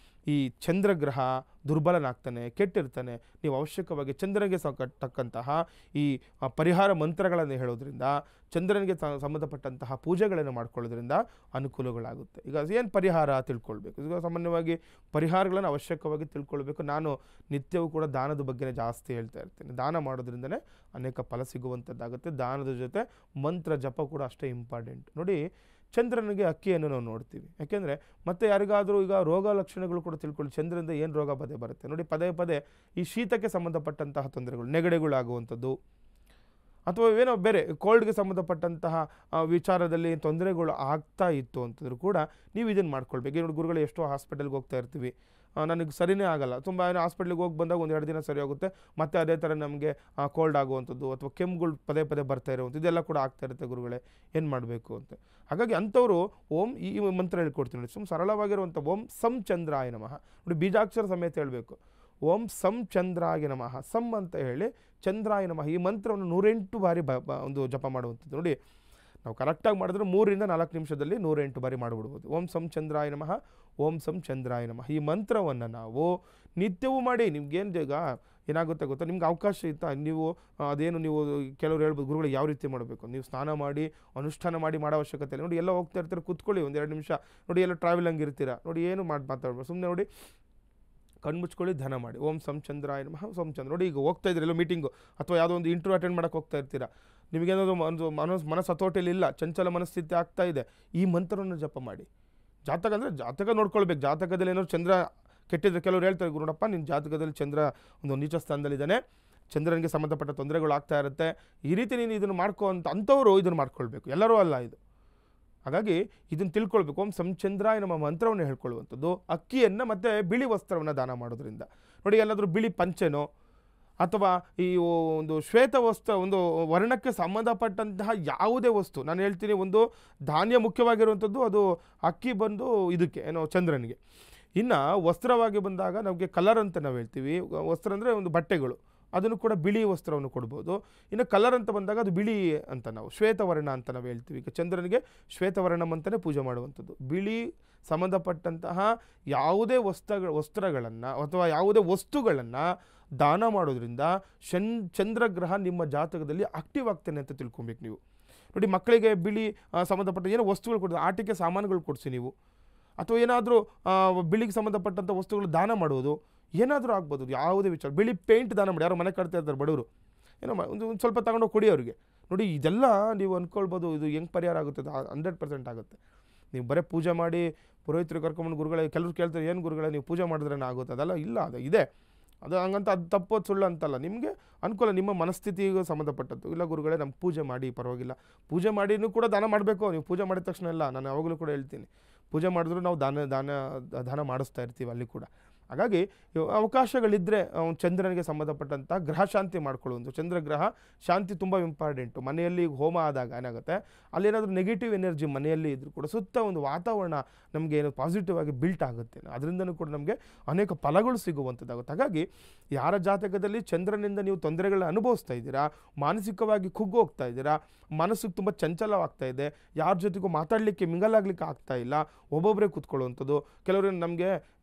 ಈ ಚಂದ್ರಗ್ರಹ ದುರ್ಬಲನಾಗ್ತಾನೆ, ಕೆಟ್ಟಿರ್ತಾನೆ, ನೀವು ಅವಶ್ಯಕವಾಗಿ ಚಂದ್ರನಿಗೆ ತಕ್ಕಂತಹ ಈ ಪರಿಹಾರ ಮಂತ್ರಗಳನ್ನು ಹೇಳೋದ್ರಿಂದ, ಚಂದ್ರನಿಗೆ ಸಂಬಂಧಪಟ್ಟಂತಹ ಪೂಜೆಗಳನ್ನು ಮಾಡ್ಕೊಳ್ಳೋದ್ರಿಂದ ಅನುಕೂಲಗಳಾಗುತ್ತೆ. ಈಗ ಏನು ಪರಿಹಾರ ತಿಳ್ಕೊಳ್ಬೇಕು. ಈಗ ಸಾಮಾನ್ಯವಾಗಿ ಪರಿಹಾರಗಳನ್ನು ಅವಶ್ಯಕವಾಗಿ ತಿಳ್ಕೊಳ್ಬೇಕು. ನಾನು ನಿತ್ಯವೂ ಕೂಡ ದಾನದ ಬಗ್ಗೆನೇ ಜಾಸ್ತಿ ಹೇಳ್ತಾ ಇರ್ತೇನೆ. ದಾನ ಮಾಡೋದ್ರಿಂದನೇ ಅನೇಕ ಫಲ ಸಿಗುವಂಥದ್ದಾಗುತ್ತೆ. ದಾನದ ಜೊತೆ ಮಂತ್ರ ಜಪ ಕೂಡ ಅಷ್ಟೇ ಇಂಪಾರ್ಟೆಂಟ್. ನೋಡಿ, ಚಂದ್ರನಿಗೆ ಅಕ್ಕಿಯನ್ನು ನಾವು ನೋಡ್ತೀವಿ. ಯಾಕೆಂದರೆ ಮತ್ತೆ ಯಾರಿಗಾದರೂ ಈಗ ರೋಗ ಲಕ್ಷಣಗಳು ಕೂಡ ತಿಳ್ಕೊಳ್ಳಿ, ಚಂದ್ರನಿಂದ ಏನು ರೋಗ ಬರುತ್ತೆ ನೋಡಿ. ಪದೇ ಪದೇ ಈ ಶೀತಕ್ಕೆ ಸಂಬಂಧಪಟ್ಟಂತಹ ತೊಂದರೆಗಳು, ನೆಗಡಿಗಳಾಗುವಂಥದ್ದು, ಅಥವಾ ಏನೋ ಬೇರೆ ಕೋಲ್ಡ್ಗೆ ಸಂಬಂಧಪಟ್ಟಂತಹ ವಿಚಾರದಲ್ಲಿ ತೊಂದರೆಗಳು ಆಗ್ತಾ ಇತ್ತು ಅಂತಂದ್ರೂ ಕೂಡ ನೀವು ಇದನ್ನು ಮಾಡ್ಕೊಳ್ಬೇಕು. ನೋಡಿ ಗುರುಗಳು ಎಷ್ಟೋ ಹಾಸ್ಪಿಟಲ್ಗೆ ಹೋಗ್ತಾ ಇರ್ತೀವಿ, ನನಗೆ ಸರಿನೇ ಆಗಲ್ಲ, ತುಂಬ ಏನೋ ಹಾಸ್ಪಿಟ್ಲಿಗೆ ಹೋಗಿ ಬಂದಾಗ 1-2 ದಿನ ಸರಿ ಹೋಗುತ್ತೆ, ಮತ್ತು ಅದೇ ಥರ ನಮಗೆ ಕೋಲ್ಡ್ ಆಗುವಂಥದ್ದು ಅಥವಾ ಕೆಮ್ಮುಗಳು ಪದೇ ಪದೇ ಬರ್ತಾ ಇರುವಂಥದ್ದು ಇದೆಲ್ಲ ಕೂಡ ಆಗ್ತಾ ಇರುತ್ತೆ. ಗುರುಗಳೇ ಏನು ಮಾಡಬೇಕು ಅಂತ. ಹಾಗಾಗಿ ಅಂಥವರು ಓಂ ಈ ಮಂತ್ರ ಹೇಳ್ಕೊಡ್ತೀನಿ ನೋಡಿ, ಸರಳವಾಗಿರುವಂಥ ಓಂ ಸಂ ಚಂದ್ರಾಯ ನಮಃ ನೋಡಿ, ಬೀಜಾಕ್ಷರ ಸಮೇತ ಹೇಳಬೇಕು. ಓಂ ಸಂ ಚಂದ್ರಾಯ ನಮಃ, ಸಂ ಅಂತ ಹೇಳಿ ಚಂದ್ರಾಯ ನಮಃ ಈ ಮಂತ್ರವನ್ನು 108 ಬಾರಿ ಒಂದು ಜಪ ಮಾಡುವಂಥದ್ದು. ನೋಡಿ ನಾವು ಕರೆಕ್ಟಾಗಿ ಮಾಡಿದ್ರೆ 3-4 ನಿಮಿಷದಲ್ಲಿ 108 ಬಾರಿ ಮಾಡಿಬಿಡ್ಬೋದು. ಓಂ ಸಂ ಚಂದ್ರಾಯ ನಮಃ, ಓಂ ಸಂ ಚಂದ್ರಾಯ ನಮಃ ಈ ಮಂತ್ರವನ್ನು ನಾವು ನಿತ್ಯವೂ ಮಾಡಿ. ನಿಮ್ಗೇನು ಈಗ ಏನಾಗುತ್ತೆ ಗೊತ್ತಾ, ನಿಮ್ಗೆ ಅವಕಾಶ ಇತ್ತಾ, ನೀವು ಅದೇನು ನೀವು ಕೆಲವರು ಹೇಳ್ಬೋದು ಗುರುಗಳು ಯಾವ ರೀತಿ ಮಾಡಬೇಕು, ನೀವು ಸ್ನಾನ ಮಾಡಿ ಅನುಷ್ಠಾನ ಮಾಡಿ ಮಾಡೋ ಅವಶ್ಯಕತೆ ಇಲ್ಲ. ನೋಡಿ ಎಲ್ಲ ಹೋಗ್ತಾ ಇರ್ತಾರೆ, ಕೂತ್ಕೊಳ್ಳಿ 1-2 ನಿಮಿಷ. ನೋಡಿ ಎಲ್ಲ ಟ್ರಾವೆಲ್ ಇರ್ತೀರಾ, ನೋಡಿ ಏನು ಮಾತಾಡ್ಬೋದು, ಸುಮ್ಮನೆ ನೋಡಿ ಕಣ್ಮುಚ್ಕೊಳ್ಳಿ, ಧ್ಯಾನ ಮಾಡಿ. ಓಂ ಸಂ ಚಂದ್ರಾಯ ನಮಃ, ಸಂ ಚಂದ್ರ. ನೋಡಿ ಈಗ ಹೋಗ್ತಾ ಇದ್ದೀರಿ ಎಲ್ಲೋ ಮೀಟಿಂಗು ಅಥವಾ ಯಾವುದೋ ಒಂದು ಇಂಟರ್ವ್ಯೂ ಅಟೆಂಡ್ ಮಾಡೋಕ್ಕೆ ಹೋಗ್ತಾ ಇರ್ತೀರಾ, ನಿಮಗೇನಾದರೂ ಒಂದು ಮನಸ್ಸು ಹತೋಟಿಯಲ್ಲಿ ಇಲ್ಲ, ಚಂಚಲ ಮನಸ್ಥಿತಿ ಆಗ್ತಾ ಇದೆ, ಈ ಮಂತ್ರವನ್ನು ಜಪ ಮಾಡಿ. ಜಾತಕ ಅಂದರೆ ಜಾತಕ ನೋಡ್ಕೊಳ್ಬೇಕು. ಜಾತಕದಲ್ಲಿ ಏನಾದ್ರು ಚಂದ್ರ ಕೆಟ್ಟಿದ್ರೆ ಕೆಲವರು ಹೇಳ್ತಾರೆ, ನೋಡಪ್ಪ ನಿನ್ನ ಜಾತಕದಲ್ಲಿ ಚಂದ್ರ ಒಂದು ನೀಚ ಸ್ಥಾನದಲ್ಲಿದ್ದಾನೆ, ಚಂದ್ರನಿಗೆ ಸಂಬಂಧಪಟ್ಟ ತೊಂದರೆಗಳು ಆಗ್ತಾ ಇರುತ್ತೆ, ಈ ರೀತಿ ನೀನು ಇದನ್ನು ಮಾಡ್ಕೋ ಅಂಥವರು ಇದನ್ನು ಮಾಡ್ಕೊಳ್ಬೇಕು, ಎಲ್ಲರೂ ಅಲ್ಲ ಇದು. ಹಾಗಾಗಿ ಇದನ್ನು ತಿಳ್ಕೊಳ್ಬೇಕು. ಓಂ ಸಂಚಂದ್ರಾಯ ನಮ್ಮ ಮಂತ್ರವನ್ನು ಹೇಳ್ಕೊಳ್ಳುವಂಥದ್ದು. ಅಕ್ಕಿಯನ್ನು ಮತ್ತು ಬಿಳಿ ವಸ್ತ್ರವನ್ನು ದಾನ ಮಾಡೋದ್ರಿಂದ. ನೋಡಿ ಎಲ್ಲಾದರೂ ಬಿಳಿ ಪಂಚೆನೋ ಅಥವಾ ಈ ಒಂದು ಶ್ವೇತ ವಸ್ತ್ರ, ಒಂದು ವರ್ಣಕ್ಕೆ ಸಂಬಂಧಪಟ್ಟಂತಹ ಯಾವುದೇ ವಸ್ತು, ನಾನು ಹೇಳ್ತೀನಿ ಒಂದು ಧಾನ್ಯ ಮುಖ್ಯವಾಗಿರುವಂಥದ್ದು, ಅದು ಅಕ್ಕಿ ಬಂದು ಇದಕ್ಕೆ ಏನೋ ಚಂದ್ರನಿಗೆ. ಇನ್ನು ವಸ್ತ್ರವಾಗಿ ಬಂದಾಗ ನಮಗೆ ಕಲರ್ ಅಂತ ನಾವು ಹೇಳ್ತೀವಿ. ವಸ್ತ್ರ ಅಂದರೆ ಒಂದು ಬಟ್ಟೆಗಳು, ಅದನ್ನು ಕೂಡ ಬಿಳಿ ವಸ್ತ್ರವನ್ನು ಕೊಡ್ಬೋದು. ಇನ್ನು ಕಲರ್ ಅಂತ ಬಂದಾಗ ಅದು ಬಿಳಿ ಅಂತ ನಾವು ಶ್ವೇತವರ್ಣ ಅಂತ ನಾವು ಹೇಳ್ತೀವಿ. ಈಗ ಚಂದ್ರನಿಗೆ ಶ್ವೇತವರ್ಣಂ ಅಂತಲೇ ಪೂಜೆ ಮಾಡುವಂಥದ್ದು. ಬಿಳಿ ಸಂಬಂಧಪಟ್ಟಂತಹ ಯಾವುದೇ ವಸ್ತ್ರಗಳನ್ನು ಅಥವಾ ಯಾವುದೇ ವಸ್ತುಗಳನ್ನು ದಾನ ಮಾಡೋದ್ರಿಂದ ಚಂದ್ರಗ್ರಹ ನಿಮ್ಮ ಜಾತಕದಲ್ಲಿ ಆಕ್ಟಿವ್ ಆಗ್ತಾನೆ ಅಂತ ತಿಳ್ಕೊಬೇಕು ನೀವು. ನೋಡಿ ಮಕ್ಕಳಿಗೆ ಬಿಳಿ ಸಂಬಂಧಪಟ್ಟ ಏನೋ ವಸ್ತುಗಳು ಕೊಡ್ತಾರೆ, ಆಟಿಕೆ ಸಾಮಾನುಗಳು ಕೊಡಿಸಿ ನೀವು, ಅಥವಾ ಏನಾದರೂ ಬಿಳಿಗೆ ಸಂಬಂಧಪಟ್ಟಂಥ ವಸ್ತುಗಳು ದಾನ ಮಾಡೋದು, ಏನಾದರೂ ಆಗ್ಬೋದು. ಯಾವುದೇ ವಿಚಾರ, ಬಿಳಿ ಪೇಂಟ್ ದಾನ ಮಾಡಿ, ಯಾರೋ ಮನೆ ಕಟ್ತಾ ಇರ್ತಾರೆ ಬಡವರು, ಏನೋ ಒಂದು ಸ್ವಲ್ಪ ತಗೊಂಡೋಗಿ ಕೊಡಿ ಅವರಿಗೆ. ನೋಡಿ ಇದೆಲ್ಲ ನೀವು ಅಂದ್ಕೊಳ್ಬೋದು ಇದು ಹೆಂಗೆ ಪರಿಹಾರ ಆಗುತ್ತೆ, 100% ಆಗುತ್ತೆ. ನೀವು ಬರೀ ಪೂಜೆ ಮಾಡಿ ಪುರೋಹಿತರು ಕರ್ಕೊಂಬಂದು ಗುರುಗಳೇ, ಕೆಲವರು ಕೇಳ್ತಾರೆ ಏನು ಗುರುಗಳೇ ನೀವು ಪೂಜೆ ಮಾಡಿದ್ರೇ ಆಗುತ್ತೆ, ಅದೆಲ್ಲ ಇಲ್ಲ, ಅದು ಇದೆ, ಅದು ಹಂಗಂತ ಅದು ತಪ್ಪೋದು ಸುಳ್ಳು ಅಂತಲ್ಲ, ನಿಮಗೆ ಅನುಕೂಲ ನಿಮ್ಮ ಮನಸ್ಥಿತಿಗೂ ಸಂಬಂಧಪಟ್ಟದ್ದು. ಇಲ್ಲ ಗುರುಗಳೇ ನಮ್ಗೆ ಪೂಜೆ ಮಾಡಿ ಪರವಾಗಿಲ್ಲ, ಪೂಜೆ ಮಾಡಿನೂ ಕೂಡ ದಾನ ಮಾಡಬೇಕು. ನೀವು ಪೂಜೆ ಮಾಡಿದ ತಕ್ಷಣ ಇಲ್ಲ, ನಾನು ಯಾವಾಗಲೂ ಕೂಡ ಹೇಳ್ತೀನಿ, ಪೂಜೆ ಮಾಡಿದ್ರು ನಾವು ದಾನ ಮಾಡಿಸ್ತಾ ಇರ್ತೀವಿ ಅಲ್ಲಿ ಕೂಡ. ಹಾಗಾಗಿ ಅವಕಾಶಗಳಿದ್ದರೆ ಚಂದ್ರನಿಗೆ ಸಂಬಂಧಪಟ್ಟಂಥ ಗ್ರಹ ಶಾಂತಿ ಮಾಡ್ಕೊಳ್ಳುವಂಥ, ಚಂದ್ರಗ್ರಹ ಶಾಂತಿ ತುಂಬ ಇಂಪಾರ್ಟೆಂಟು. ಮನೆಯಲ್ಲಿ ಹೋಮ ಆದಾಗ ಏನಾಗುತ್ತೆ, ಅಲ್ಲೇನಾದರೂ ನೆಗೆಟಿವ್ ಎನರ್ಜಿ ಮನೆಯಲ್ಲಿ ಇದ್ದರೂ ಕೂಡ ಸುತ್ತ ಒಂದು ವಾತಾವರಣ ನಮಗೆ ಏನು ಪಾಸಿಟಿವ್ ಆಗಿ ಬಿಲ್ಟ್ ಆಗುತ್ತೆ, ಅದರಿಂದನೂ ಕೂಡ ನಮಗೆ ಅನೇಕ ಫಲಗಳು ಸಿಗುವಂಥದ್ದಾಗುತ್ತೆ. ಹಾಗಾಗಿ ಯಾರ ಜಾತಕದಲ್ಲಿ ಚಂದ್ರನಿಂದ ನೀವು ತೊಂದರೆಗಳನ್ನ ಅನುಭವಿಸ್ತಾ ಇದ್ದೀರಾ, ಮಾನಸಿಕವಾಗಿ ಕುಗ್ಗು ಹೋಗ್ತಾ ಇದ್ದೀರಾ, ಮನಸ್ಸಿಗೆ ತುಂಬ ಚಂಚಲವಾಗ್ತಾ ಇದೆ, ಯಾರ ಜೊತೆಗೂ ಮಾತಾಡಲಿಕ್ಕೆ ಮಿಂಗಲಾಗಲಿಕ್ಕೆ ಆಗ್ತಾ ಇಲ್ಲ, ಒಬ್ಬೊಬ್ಬರೇ ಕೂತ್ಕೊಳ್ಳುವಂಥದ್ದು. ಕೆಲವರು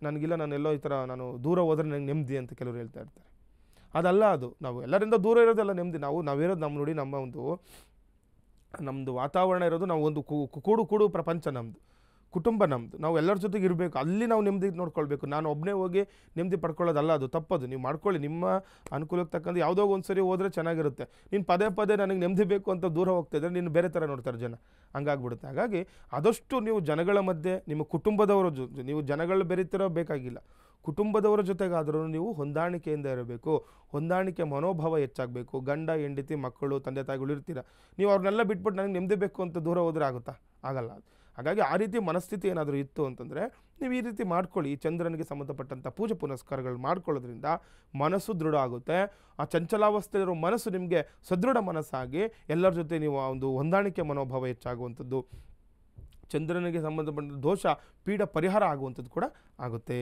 ನನಗಿಲ್ಲ, ನಾನೆಲ್ಲೋ ಈ ಥರ ನಾನು ದೂರ ಹೋದ್ರೆ ನನಗೆ ನೆಮ್ಮದಿ ಅಂತ ಕೆಲವರು ಹೇಳ್ತಾ ಇರ್ತಾರೆ. ಅದಲ್ಲ, ಅದು ನಾವು ಎಲ್ಲರಿಂದ ದೂರ ಇರೋದೆಲ್ಲ ನೆಮ್ಮದಿ. ನಾವಿರೋದು ನೋಡಿ ನಮ್ಮದು ವಾತಾವರಣ ಇರೋದು, ನಾವು ಒಂದು ಕೂಡು ಪ್ರಪಂಚ ನಮ್ಮದು, ಕುಟುಂಬ ನಮ್ಮದು, ನಾವು ಎಲ್ಲರ ಜೊತೆಗೆ ಇರಬೇಕು, ಅಲ್ಲಿ ನಾವು ನೆಮ್ಮದಿ ನೋಡ್ಕೊಳ್ಬೇಕು. ನಾನು ಒಬ್ಬನೇ ಹೋಗಿ ನೆಮ್ಮದಿ ಪಡ್ಕೊಳ್ಳೋದಲ್ಲ, ಅದು ತಪ್ಪದು. ನೀವು ಮಾಡ್ಕೊಳ್ಳಿ, ನಿಮ್ಮ ಅನುಕೂಲಕ್ಕೆ ತಕ್ಕಂತೆ ಯಾವುದೋ ಒಂದು ಸರಿ ಹೋದರೆ ಚೆನ್ನಾಗಿರುತ್ತೆ. ನೀನು ಪದೇ ನನಗೆ ನೆಮ್ಮದಿ ಬೇಕು ಅಂತ ದೂರ ಹೋಗ್ತಾಯಿದ್ರೆ ನೀನು ಬೇರೆ ಥರ ನೋಡ್ತಾರೆ ಜನ, ಹಂಗಾಗ್ಬಿಡುತ್ತೆ. ಹಾಗಾಗಿ ಆದಷ್ಟು ನೀವು ಜನಗಳ ಮಧ್ಯೆ, ನಿಮ್ಮ ಕುಟುಂಬದವರ ಜೊತೆ, ನೀವು ಜನಗಳು ಬೆರೀತಿರೋ ಬೇಕಾಗಿಲ್ಲ, ಕುಟುಂಬದವರ ಜೊತೆಗಾದರೂ ನೀವು ಹೊಂದಾಣಿಕೆಯಿಂದ ಇರಬೇಕು. ಹೊಂದಾಣಿಕೆ ಮನೋಭಾವ ಹೆಚ್ಚಾಗಬೇಕು. ಗಂಡ ಹೆಂಡತಿ ಮಕ್ಕಳು ತಂದೆ ತಾಯಿಗಳು ಇರ್ತೀರ, ನೀವು ಅವ್ರನ್ನೆಲ್ಲ ಬಿಟ್ಬಿಟ್ಟು ನನಗೆ ನೆಮ್ಮದಿ ಬೇಕು ಅಂತ ದೂರ ಹೋದರೆ ಆಗುತ್ತಾ? ಆಗಲ್ಲ. ಹಾಗಾಗಿ ಆ ರೀತಿ ಮನಸ್ಥಿತಿ ಏನಾದರೂ ಇತ್ತು ಅಂತಂದರೆ ನೀವು ಈ ರೀತಿ ಮಾಡ್ಕೊಳ್ಳಿ. ಈ ಚಂದ್ರನಿಗೆ ಸಂಬಂಧಪಟ್ಟಂಥ ಪೂಜೆ ಪುನಸ್ಕಾರಗಳು ಮಾಡ್ಕೊಳ್ಳೋದ್ರಿಂದ ಮನಸ್ಸು ದೃಢ ಆಗುತ್ತೆ. ಆ ಚಂಚಲಾವಸ್ಥೆ ಇರೋ ಮನಸ್ಸು ನಿಮಗೆ ಸದೃಢ ಮನಸ್ಸಾಗಿ ಎಲ್ಲರ ಜೊತೆ ನೀವು ಒಂದು ಹೊಂದಾಣಿಕೆ ಮನೋಭಾವ ಹೆಚ್ಚಾಗುವಂಥದ್ದು, ಚಂದ್ರನಿಗೆ ಸಂಬಂಧಪಟ್ಟ ದೋಷ ಪೀಡ ಪರಿಹಾರ ಆಗುವಂಥದ್ದು ಕೂಡ ಆಗುತ್ತೆ.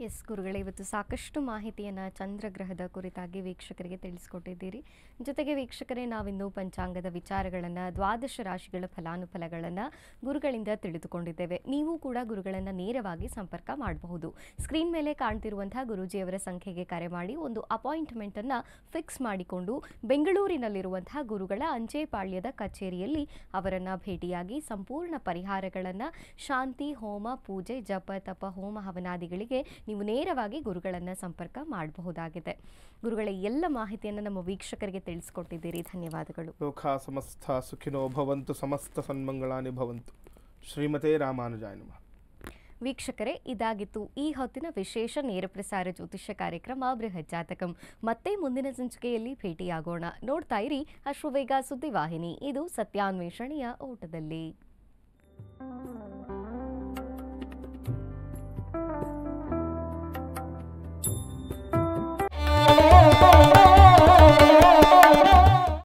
ಎಸ್ ಗುರುಗಳೇ, ಇವತ್ತು ಸಾಕಷ್ಟು ಮಾಹಿತಿಯನ್ನು ಚಂದ್ರಗ್ರಹದ ಕುರಿತಾಗಿ ವೀಕ್ಷಕರಿಗೆ ತಿಳಿಸ್ಕೊಟ್ಟಿದ್ದೀರಿ. ಜೊತೆಗೆ ವೀಕ್ಷಕರೇ, ನಾವಿಂದು ಪಂಚಾಂಗದ ವಿಚಾರಗಳನ್ನು, 12 ರಾಶಿಗಳ ಫಲಾನುಫಲಗಳನ್ನು ಗುರುಗಳಿಂದ ತಿಳಿದುಕೊಂಡಿದ್ದೇವೆ. ನೀವು ಕೂಡ ಗುರುಗಳನ್ನು ನೇರವಾಗಿ ಸಂಪರ್ಕ ಮಾಡಬಹುದು. ಸ್ಕ್ರೀನ್ ಮೇಲೆ ಕಾಣ್ತಿರುವಂತಹ ಗುರೂಜಿಯವರ ಸಂಖ್ಯೆಗೆ ಕರೆ ಮಾಡಿ ಒಂದು ಅಪಾಯಿಂಟ್ಮೆಂಟನ್ನು ಫಿಕ್ಸ್ ಮಾಡಿಕೊಂಡು ಬೆಂಗಳೂರಿನಲ್ಲಿರುವಂತಹ ಗುರುಗಳ ಅಂಚೆಪಾಳ್ಯದ ಕಚೇರಿಯಲ್ಲಿ ಅವರನ್ನು ಭೇಟಿಯಾಗಿ ಸಂಪೂರ್ಣ ಪರಿಹಾರಗಳನ್ನು, ಶಾಂತಿ ಹೋಮ ಪೂಜೆ ಜಪ ತಪ ಹೋಮ ಹವನಾದಿಗಳಿಗೆ ನೀವು ನೇರವಾಗಿ ಗುರುಗಳನ್ನು ಸಂಪರ್ಕ ಮಾಡಬಹುದಾಗಿದೆ. ಗುರುಗಳ ಎಲ್ಲ ಮಾಹಿತಿಯನ್ನು ನಮ್ಮ ವೀಕ್ಷಕರಿಗೆ ತಿಳಿಸ್ಕೊಟ್ಟಿದ್ದೀರಿ, ಧನ್ಯವಾದಗಳು. ಲೋಕ ಸಮಸ್ತ ಸುಖಿನೋ ಭವಂತು, ಸಮಸ್ತ ಸನ್ಮಂಗಳಾನಿ ಭವಂತು. ಶ್ರೀಮತೆ ರಾಮಾನುಜಾಯ ನಮಃ. ವೀಕ್ಷಕರೇ, ಇದಾಗಿತ್ತು ಈ ಹೊತ್ತಿನ ವಿಶೇಷ ನೇರ ಪ್ರಸಾರ ಜ್ಯೋತಿಷ್ಯ ಕಾರ್ಯಕ್ರಮ ಬೃಹತ್ ಜಾತಕಂ. ಮತ್ತೆ ಮುಂದಿನ ಸಂಚಿಕೆಯಲ್ಲಿ ಭೇಟಿಯಾಗೋಣ. ನೋಡ್ತಾ ಇರಿ ಅಶ್ವವೇಗ ಸುದ್ದಿವಾಹಿನಿ. ಇದು ಸತ್ಯಾನ್ವೇಷಣೆಯ ಓಟದಲ್ಲಿ.